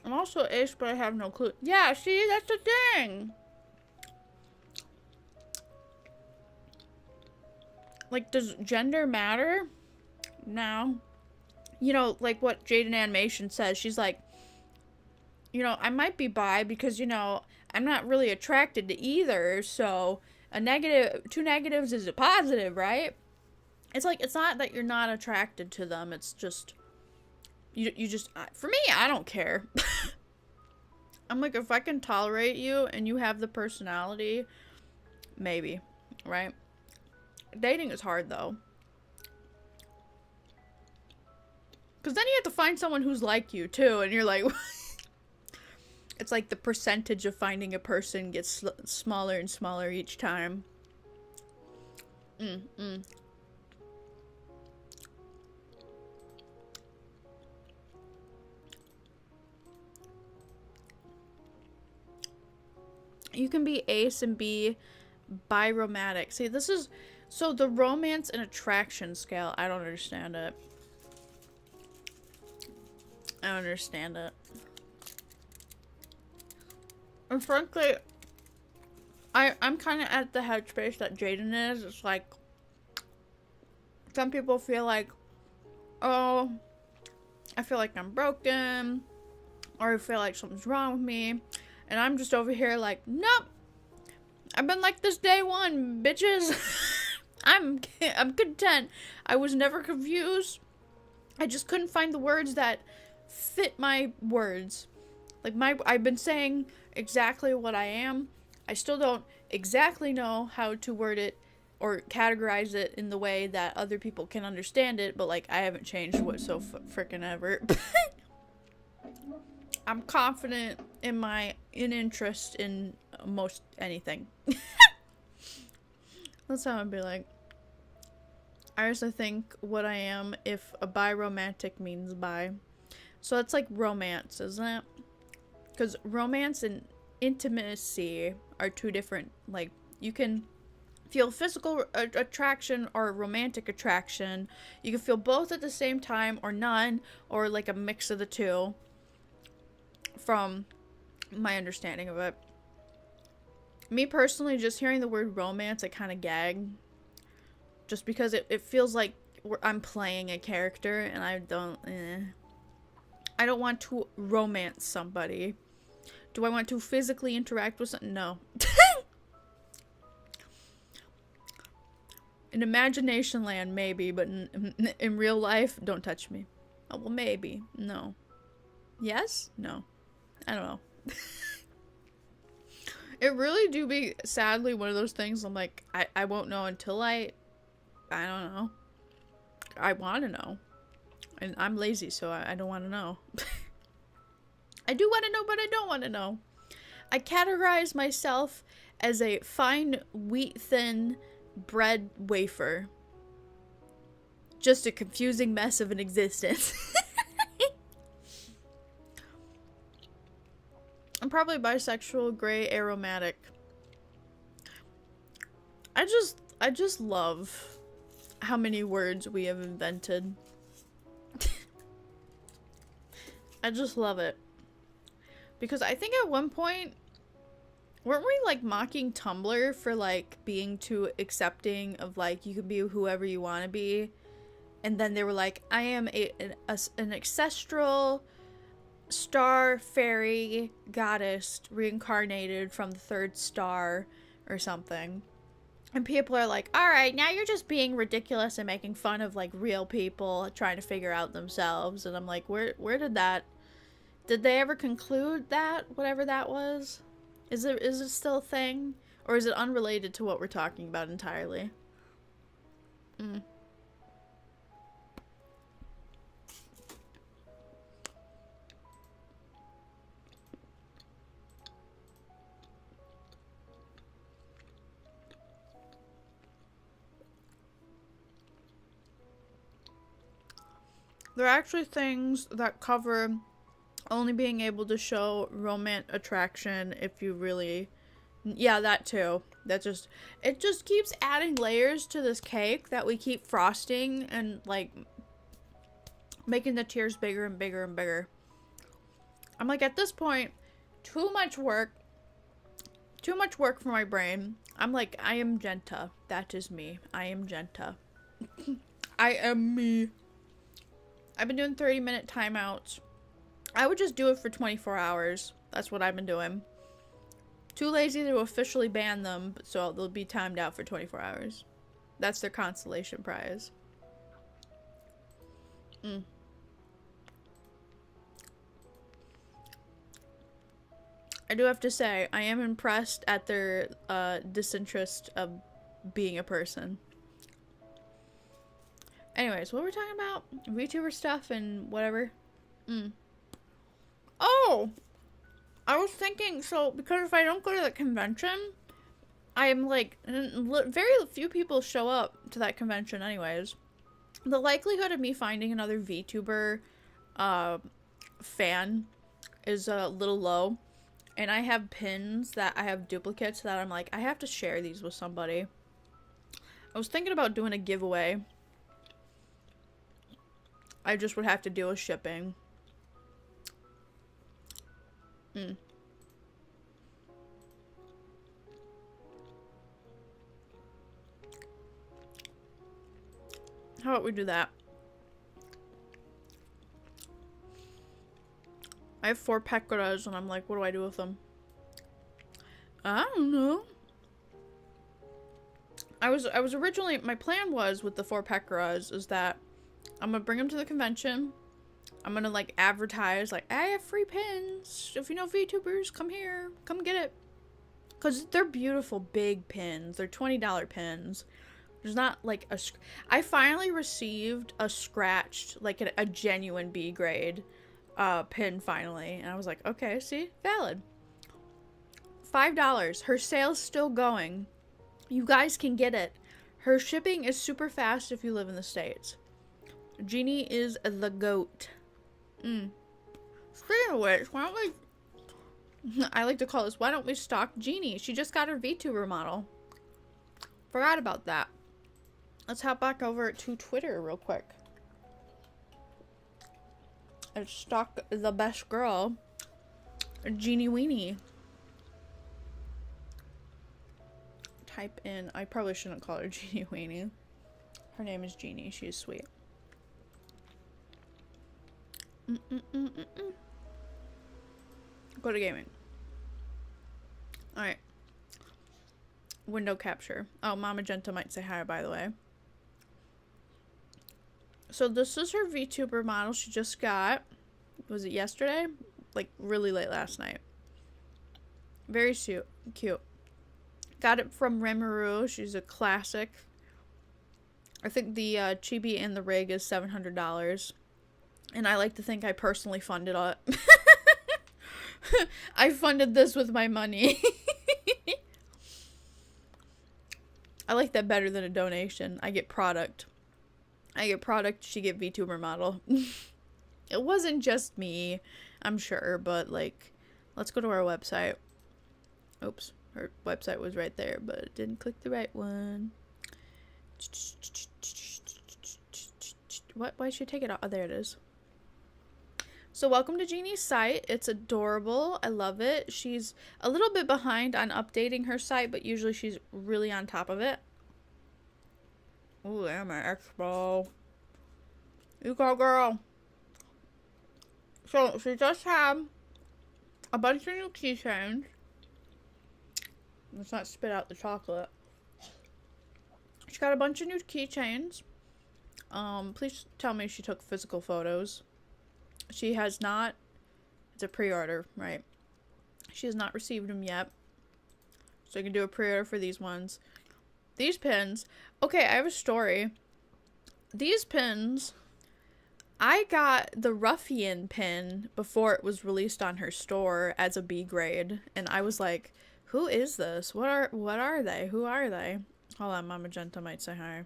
also ace, but I have no clue. Yeah, see, that's the thing. Like, does gender matter? No. You know, like what Jaden Animation says, she's like, you know, I might be bi because, you know, I'm not really attracted to either, so two negatives is a positive, right? It's like, it's not that you're not attracted to them, it's just, you just, for me, I don't care. I'm like, if I can tolerate you and you have the personality, maybe, right? Dating is hard, though. Because then you have to find someone who's like you, too, and you're like... It's like the percentage of finding a person gets smaller and smaller each time. You can be ace and be biromantic. See, this is... So, the romance and attraction scale, I don't understand it. I don't understand it. And frankly, I'm kind of at the headspace that Jaden is. It's like, some people feel like, oh, I feel like I'm broken, or I feel like something's wrong with me, and I'm just over here like, nope, I've been like this day one, bitches. I'm content. I was never confused. I just couldn't find the words that fit my words. Like, I've been saying exactly what I am. I still don't exactly know how to word it or categorize it in the way that other people can understand it, but, like, I haven't changed frickin' ever. I'm confident in interest in most anything. That's how I'd be like. I also think what I am if a biromantic means bi. So it's like romance, isn't it? Because romance and intimacy are two different, like, you can feel physical attraction or romantic attraction. You can feel both at the same time or none, or like a mix of the two, from my understanding of it. Me personally, just hearing the word romance, I kind of gag. Just because it feels like I'm playing a character, and I don't want to romance somebody. Do I want to physically interact with someone? No. In imagination land, maybe, but in real life, don't touch me. Oh, well, maybe. No. Yes? No. I don't know. It really do be, sadly, one of those things I'm like, I won't know until I don't know. I want to know. And I'm lazy, so I don't want to know. I do want to know, but I don't want to know. I categorize myself as a fine wheat thin bread wafer. Just a confusing mess of an existence. I'm probably bisexual, gray, aromatic. I just love how many words we have invented. I just love it. Because I think at one point, weren't we like mocking Tumblr for like being too accepting of like you can be whoever you want to be? And then they were like, I am an ancestral star fairy goddess reincarnated from the third star or something. And people are like, alright, now you're just being ridiculous and making fun of like real people trying to figure out themselves. And I'm like, where did they ever conclude that, whatever that was? Is it still a thing? Or is it unrelated to what we're talking about entirely? There are actually things that cover only being able to show romantic attraction if you really... Yeah, that too. It just keeps adding layers to this cake that we keep frosting and, like, making the tears bigger and bigger and bigger. I'm like, at this point, too much work for my brain. I'm like, I am Jenta. That is me. I am Jenta. I am me. I've been doing 30-minute timeouts. I would just do it for 24 hours. That's what I've been doing. Too lazy to officially ban them, so they'll be timed out for 24 hours. That's their consolation prize. I do have to say, I am impressed at their disinterest of being a person. Anyways, what were we talking about? VTuber stuff and whatever. Oh! I was thinking, so, because if I don't go to the convention, I'm like, very few people show up to that convention anyways. The likelihood of me finding another VTuber fan is a little low. And I have pins that I have duplicates that I'm like, I have to share these with somebody. I was thinking about doing a giveaway. I just would have to deal with shipping. How about we do that? I have 4 pecoras and I'm like, what do I do with them? I don't know. I was originally, my plan was with the 4 pecoras is that I'm gonna bring them to the convention. I'm gonna like advertise like, I have free pins. If you know VTubers, come here, come get it. Cause they're beautiful big pins. They're $20 pins. There's not like a... I finally received a scratched, like a genuine B grade pin finally. And I was like, okay, see? Valid. $5. Her sale's still going. You guys can get it. Her shipping is super fast if you live in the States. Jeannie is the goat. Speaking of which, why don't we... I like to call this, why don't we stalk Jeannie? She just got her VTuber model. Forgot about that. Let's hop back over to Twitter real quick. And stalk the best girl, Jeannie Weenie. Type in, I probably shouldn't call her Jeannie Weenie. Her name is Jeannie, she's sweet. Go to gaming. Alright. Window capture. Oh, Mama Jenta might say hi, by the way. So this is her VTuber model she just got. Was it yesterday? Like, really late last night. Very cute. Got it from Rimuru. She's a classic. I think the chibi and the rig is $700. And I like to think I personally funded it. I funded this with my money. I like that better than a donation. I get product. She get VTuber model. It wasn't just me, I'm sure, but like, let's go to our website. Oops, her website was right there, but it didn't click the right one. What? Why should I take it out? Oh, there it is. So welcome to Jeannie's site. It's adorable. I love it. She's a little bit behind on updating her site, but usually she's really on top of it. Ooh, I'm an expo. You go, girl. So she just had a bunch of new keychains. Let's not spit out the chocolate. She got a bunch of new keychains. Please tell me she took physical photos. She has not. It's a pre-order, right? She has not received them yet. So you can do a pre-order for these ones. These pins. Okay, I have a story. These pins, I got the Ruffian pin before it was released on her store as a B grade, and I was like, "Who is this? What are they? Who are they?" Hold on, Mama Jenta might say hi.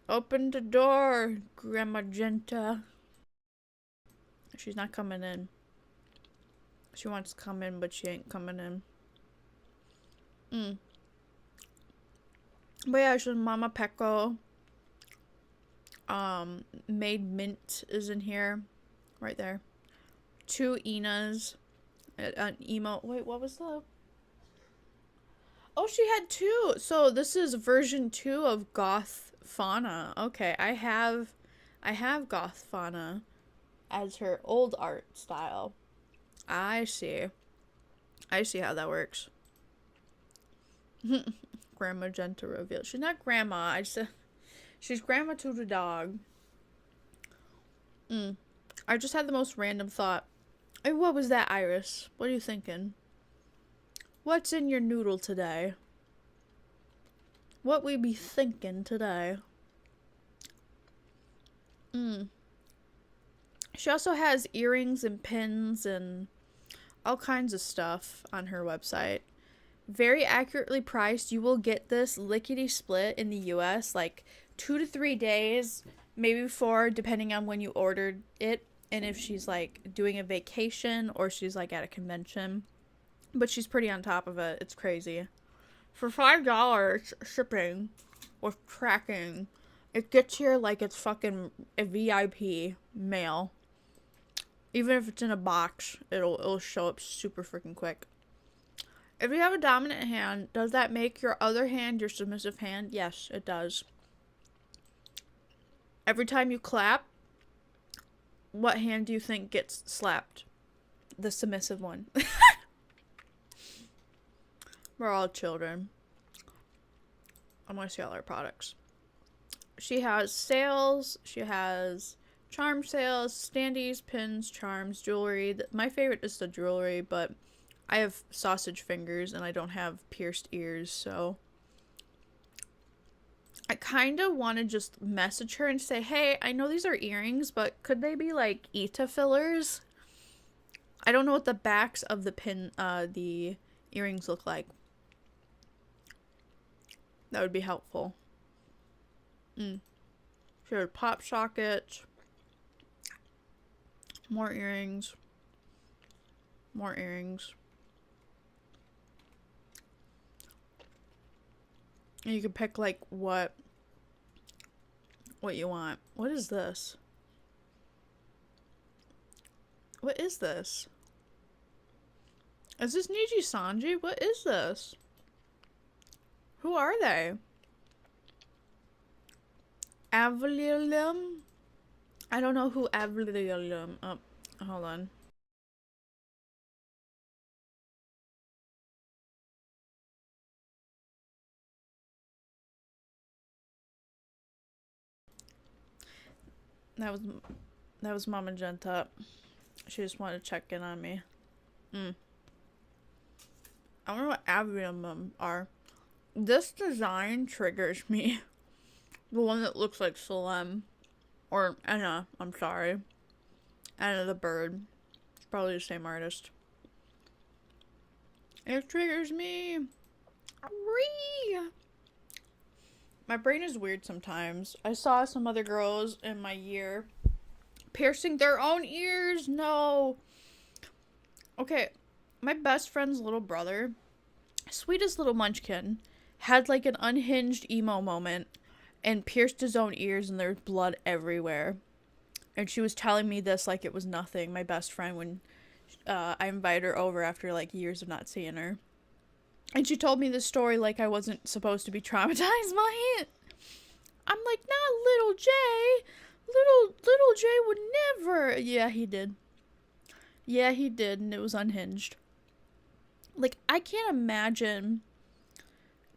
Open the door, Grandma Jenta. She's not coming in. She wants to come in, but she ain't coming in. But yeah, she's Mama Pecco. Made Mint is in here. Right there. 2 Inas. An emo. Wait, what was the... Oh, she had 2. So this is version 2 of Goth Fauna. Okay, I have Goth Fauna as her old art style. I see how that works. Grandma Jenta reveal. She's not grandma. She's grandma to the dog. I just had the most random thought. Hey, what was that, Iris? What are you thinking? What's in your noodle today? What we be thinking today? She also has earrings and pins and all kinds of stuff on her website. Very accurately priced. You will get this lickety split in the US like 2 to 3 days, maybe 4, depending on when you ordered it, and if she's like doing a vacation or she's like at a convention. But she's pretty on top of it. It's crazy. For $5 shipping with tracking, it gets here like it's fucking a VIP mail. Even if it's in a box, it'll show up super freaking quick. If you have a dominant hand, does that make your other hand your submissive hand? Yes, it does. Every time you clap, what hand do you think gets slapped? The submissive one. We're all children. I'm going to see all our products. She has sales. She has charm sales, standees, pins, charms, jewelry. My favorite is the jewelry, but I have sausage fingers and I don't have pierced ears, so I kind of want to just message her and say, hey, I know these are earrings, but could they be like ETA fillers? I don't know what the backs of the earrings look like. That would be helpful. Sure, pop sockets. More earrings. More earrings. And you can pick like what you want. What is this? What is this? Is this Niji Sanji? What is this? Who are they? Avalium? I don't know who Avalium. Oh, hold on. That was Mama Jenta. She just wanted to check in on me. I don't know what avium are. This design triggers me. The one that looks like Salem. Or Anna, I'm sorry. Anna the bird. It's probably the same artist. It triggers me. Whee! My brain is weird sometimes. I saw some other girls in my year piercing their own ears. No. Okay, my best friend's little brother, sweetest little munchkin, had like an unhinged emo moment and pierced his own ears, and there's blood everywhere. And she was telling me this like it was nothing, my best friend, when I invited her over after like years of not seeing her. And she told me this story like I wasn't supposed to be traumatized by it. I'm like, not little Jay. Little Jay would never. Yeah, he did. Yeah, he did, and it was unhinged. Like, I can't imagine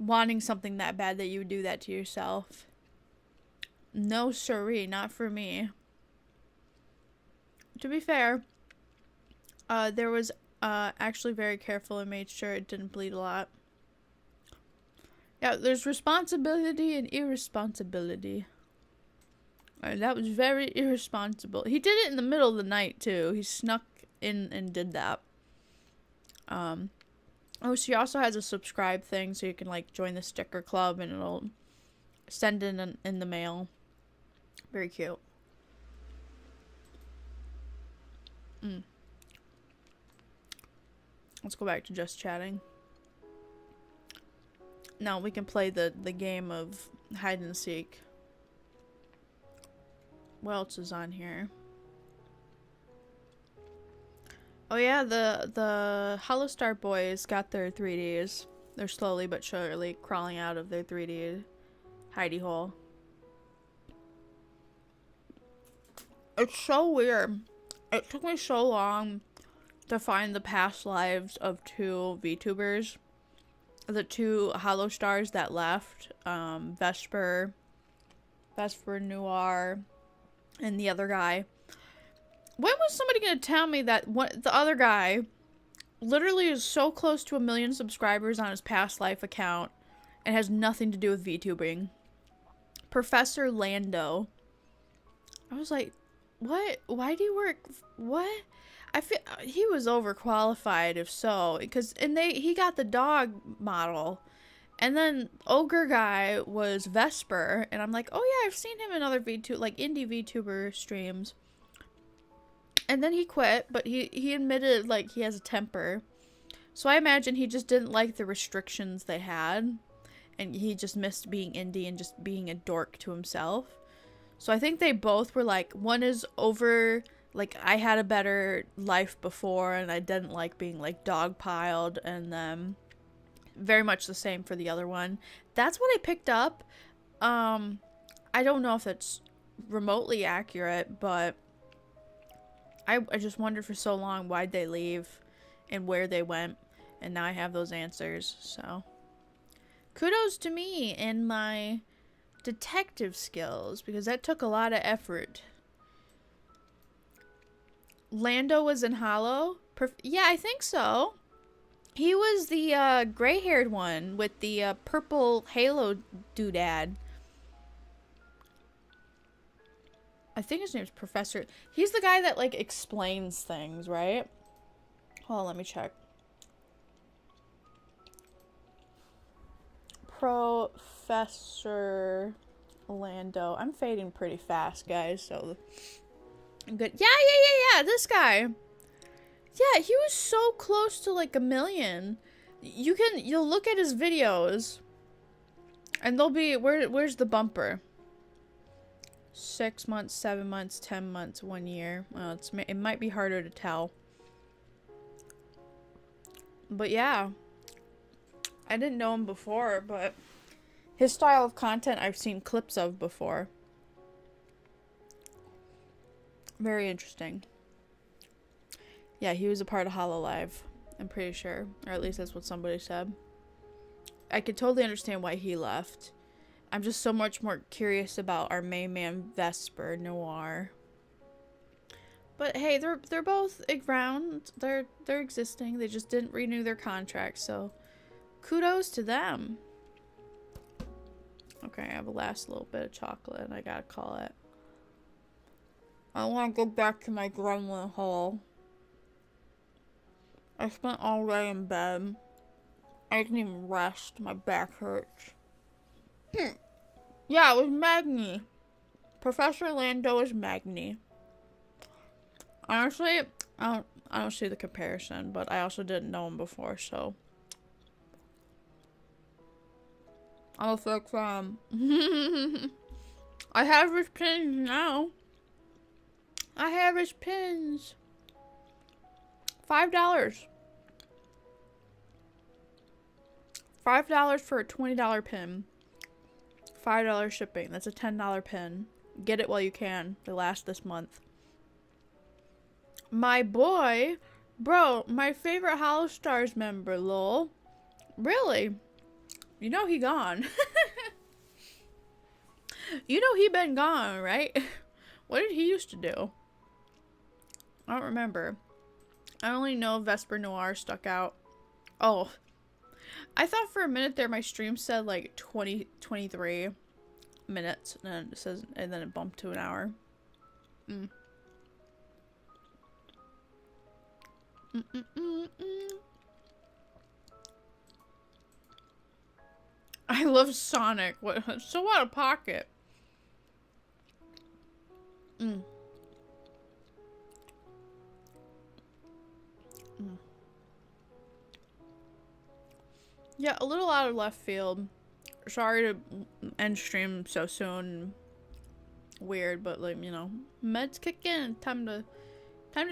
wanting something that bad that you would do that to yourself. No siree, not for me. To be fair, there was actually very careful and made sure it didn't bleed a lot. Yeah, there's responsibility and irresponsibility. That was very irresponsible. He did it in the middle of the night, too. He snuck in and did that. Oh, she also has a subscribe thing, so you can, like, join the sticker club, and it'll send in the mail. Very cute. Let's go back to just chatting. Now we can play the game of hide and seek. What else is on here? Oh yeah, the Hollowstar boys got their 3Ds. They're slowly but surely crawling out of their 3D hidey hole. It's so weird. It took me so long to find the past lives of two VTubers. The two Hollowstars that left. Vesper Noir, and the other guy. When was somebody gonna tell me that the other guy literally is so close to 1 million subscribers on his past life account and has nothing to do with VTubing? Professor Lando. I was like, what? Why do you work? What? I feel he was overqualified, if so, because he got the dog model, and then Ogre guy was Vesper, and I'm like, oh yeah, I've seen him in other like indie VTuber streams. And then he quit, but he admitted like he has a temper, so I imagine he just didn't like the restrictions they had, and he just missed being indie and just being a dork to himself. So I think they both were like, one is over, like, I had a better life before and I didn't like being like dogpiled, and then very much the same for the other one. That's what I picked up. I don't know if it's remotely accurate, but I just wondered for so long why'd they leave and where they went, and now I have those answers. So kudos to me and my detective skills, because that took a lot of effort. Lando was in Hollow? Yeah, I think so. He was the gray-haired one with the purple halo doodad. I think his name's Professor. He's the guy that, like, explains things, right? Hold on, let me check. Professor Lando. I'm fading pretty fast, guys, so I'm good. Yeah, this guy. Yeah, he was so close to like 1 million. You'll look at his videos and they'll be, where's the bumper? 6 months, 7 months, 10 months, 1 year. Well, it might be harder to tell. But yeah, I didn't know him before, but his style of content I've seen clips of before. Very interesting. Yeah, he was a part of HoloLive, I'm pretty sure. Or at least that's what somebody said. I could totally understand why he left. I'm just so much more curious about our main man, Vesper Noir. But hey, they're both around. They're existing. They just didn't renew their contract, so kudos to them. Okay, I have a last little bit of chocolate and I gotta call it. I want to go back to my gremlin hole. I spent all day in bed. I didn't even rest. My back hurts. Yeah, it was Magni. Professor Lando is Magni. Honestly, I don't see the comparison, but I also didn't know him before, so I'm a fake fan. I have his pins now. I have his pins. $5. $5 for a $20 pin. $5 shipping. That's a $10 pin. Get it while you can. They last this month. My boy, bro, my favorite Hollow Stars member, lol. Really? You know he gone. You know he been gone, right? What did he used to do? I don't remember. I only know Vesper Noir stuck out. Oh. I thought for a minute there my stream said like 23 minutes and then it says, and then it bumped to an hour. I love Sonic. What? So out of pocket. Yeah, a little out of left field. Sorry to end stream so soon. Weird, but like, you know, meds kick in. Time to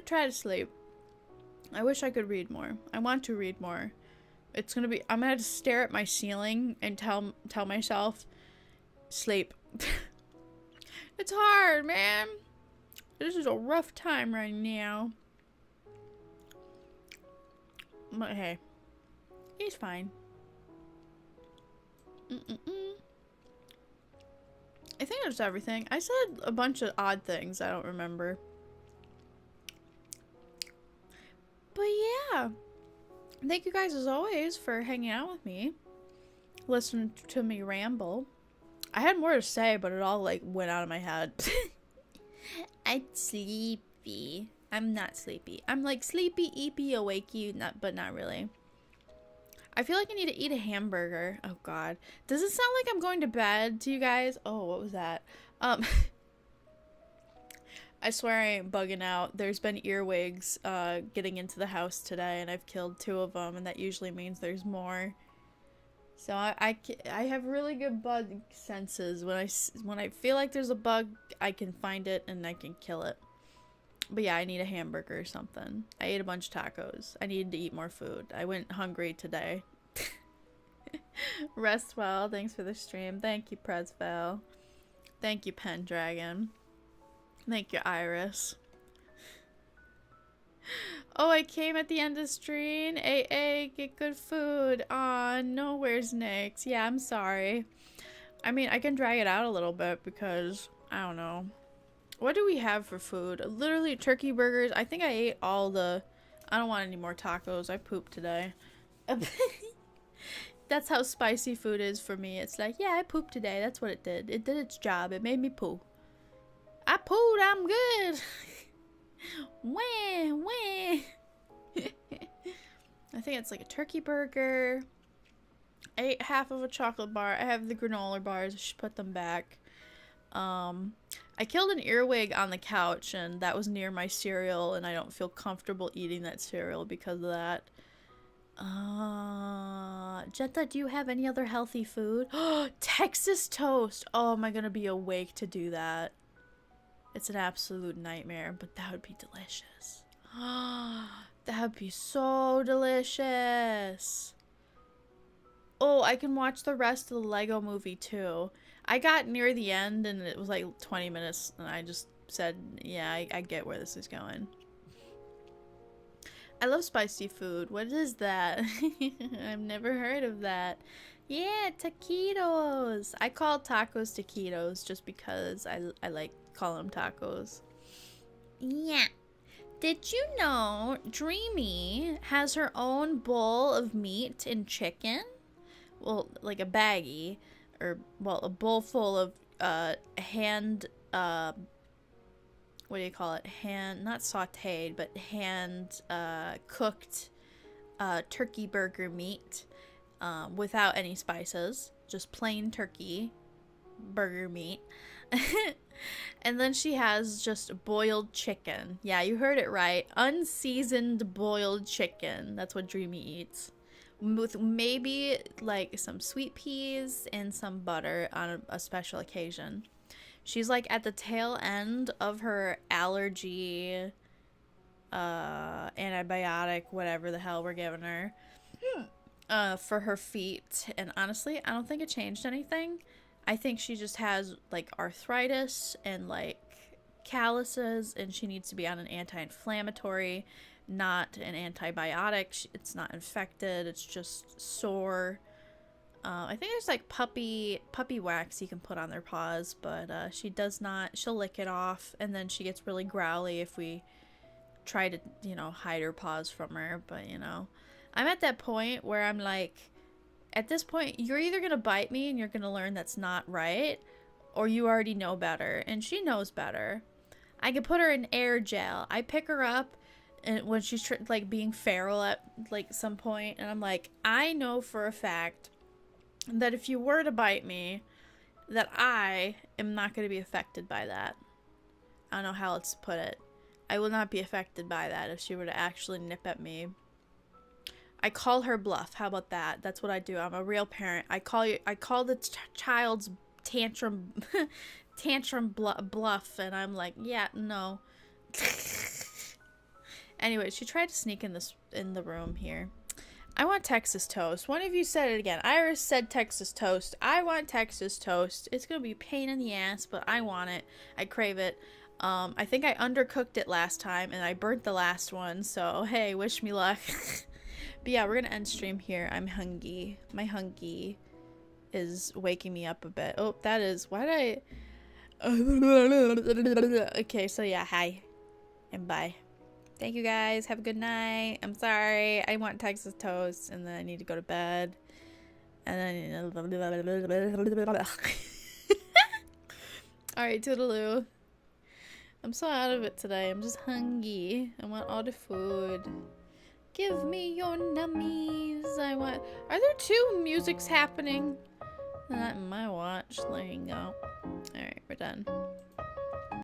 try to sleep. I wish I could read more. I want to read more. It's gonna be, I'm gonna have to stare at my ceiling and tell myself, sleep. It's hard, man. This is a rough time right now. But hey, he's fine. I think that's everything. I said a bunch of odd things I don't remember. But yeah. Thank you guys as always for hanging out with me. Listening to me ramble. I had more to say, but it all like went out of my head. I'm sleepy. I'm not sleepy. I'm like sleepy, eepy, awakey, but not really. I feel like I need to eat a hamburger. Oh god. Does it sound like I'm going to bed to you guys? Oh, what was that? I swear I ain't bugging out. There's been earwigs getting into the house today, and I've killed 2 of them, and that usually means there's more. So I have really good bug senses. When I feel like there's a bug, I can find it and I can kill it. But yeah, I need a hamburger or something. I ate a bunch of tacos. I needed to eat more food. I went hungry today. Rest well. Thanks for the stream. Thank you, Presvel. Thank you, Pendragon. Thank you, Iris. Oh, I came at the end of the stream. AA, get good food. Aw, no, where's Nyx? Yeah, I'm sorry. I mean, I can drag it out a little bit because, I don't know. What do we have for food? Literally turkey burgers. I think I ate all the... I don't want any more tacos. I pooped today. That's how spicy food is for me. It's like, yeah, I pooped today. That's what it did. It did its job. It made me poo. I pooed. I'm good. Wah, wah. I think it's like a turkey burger. I ate half of a chocolate bar. I have the granola bars. I should put them back. I killed an earwig on the couch, and that was near my cereal, and I don't feel comfortable eating that cereal because of that. Jenta, do you have any other healthy food? Texas toast! Oh, am I gonna be awake to do that? It's an absolute nightmare, but that would be delicious. That would be so delicious. Oh, I can watch the rest of the Lego movie too. I got near the end and it was like 20 minutes and I just said, yeah, I get where this is going. I love spicy food. What is that? I've never heard of that. Yeah, taquitos. I call tacos taquitos just because I like calling them tacos. Yeah. Did you know Dreamy has her own bowl of meat and chicken? Well, like a baggie, or, well, a bowl full of hand, what do you call it? Hand, not sauteed, but hand cooked turkey burger meat without any spices. Just plain turkey burger meat. And then she has just boiled chicken. Yeah, you heard it right. Unseasoned boiled chicken. That's what Dreamy eats. With maybe like some sweet peas and some butter on a special occasion. She's like at the tail end of her allergy, antibiotic, whatever the hell we're giving her, for her feet. And honestly, I don't think it changed anything. I think she just has like arthritis and like calluses, and she needs to be on an anti-inflammatory, not an antibiotic. It's not infected, it's just sore. I think there's like puppy wax you can put on their paws, but she does not. She'll lick it off, and then she gets really growly if we try to, you know, hide her paws from her. But, you know, I'm at that point where I'm like, at this point, you're either going to bite me and you're going to learn that's not right, or you already know better. And she knows better. I could put her in air jail. I pick her up and when she's like being feral at like some point, and I'm like, I know for a fact that if you were to bite me, that I am not going to be affected by that. I don't know how else to put it. I will not be affected by that if she were to actually nip at me. I call her bluff. How about that? That's what I do. I'm a real parent. I call the child's tantrum bluff, and I'm like, yeah, no. Anyway, she tried to sneak in the room here. I want Texas toast. One of you said it again. Iris said Texas toast. I want Texas toast. It's gonna be a pain in the ass, but I want it. I crave it. I think I undercooked it last time, and I burnt the last one, so hey, wish me luck. But yeah, we're gonna end stream here. I'm hungry. My hungry is waking me up a bit. Oh, that is... Why did I... Okay, so yeah, hi. And bye. Thank you guys. Have a good night. I'm sorry. I want Texas toast, and then I need to go to bed. And then... Alright, toodaloo. I'm so out of it today. I'm just hungry. I want all the food. Give me your nummies. I want... Are there 2 musics happening? Not in my watch. There you go. Alright, we're done.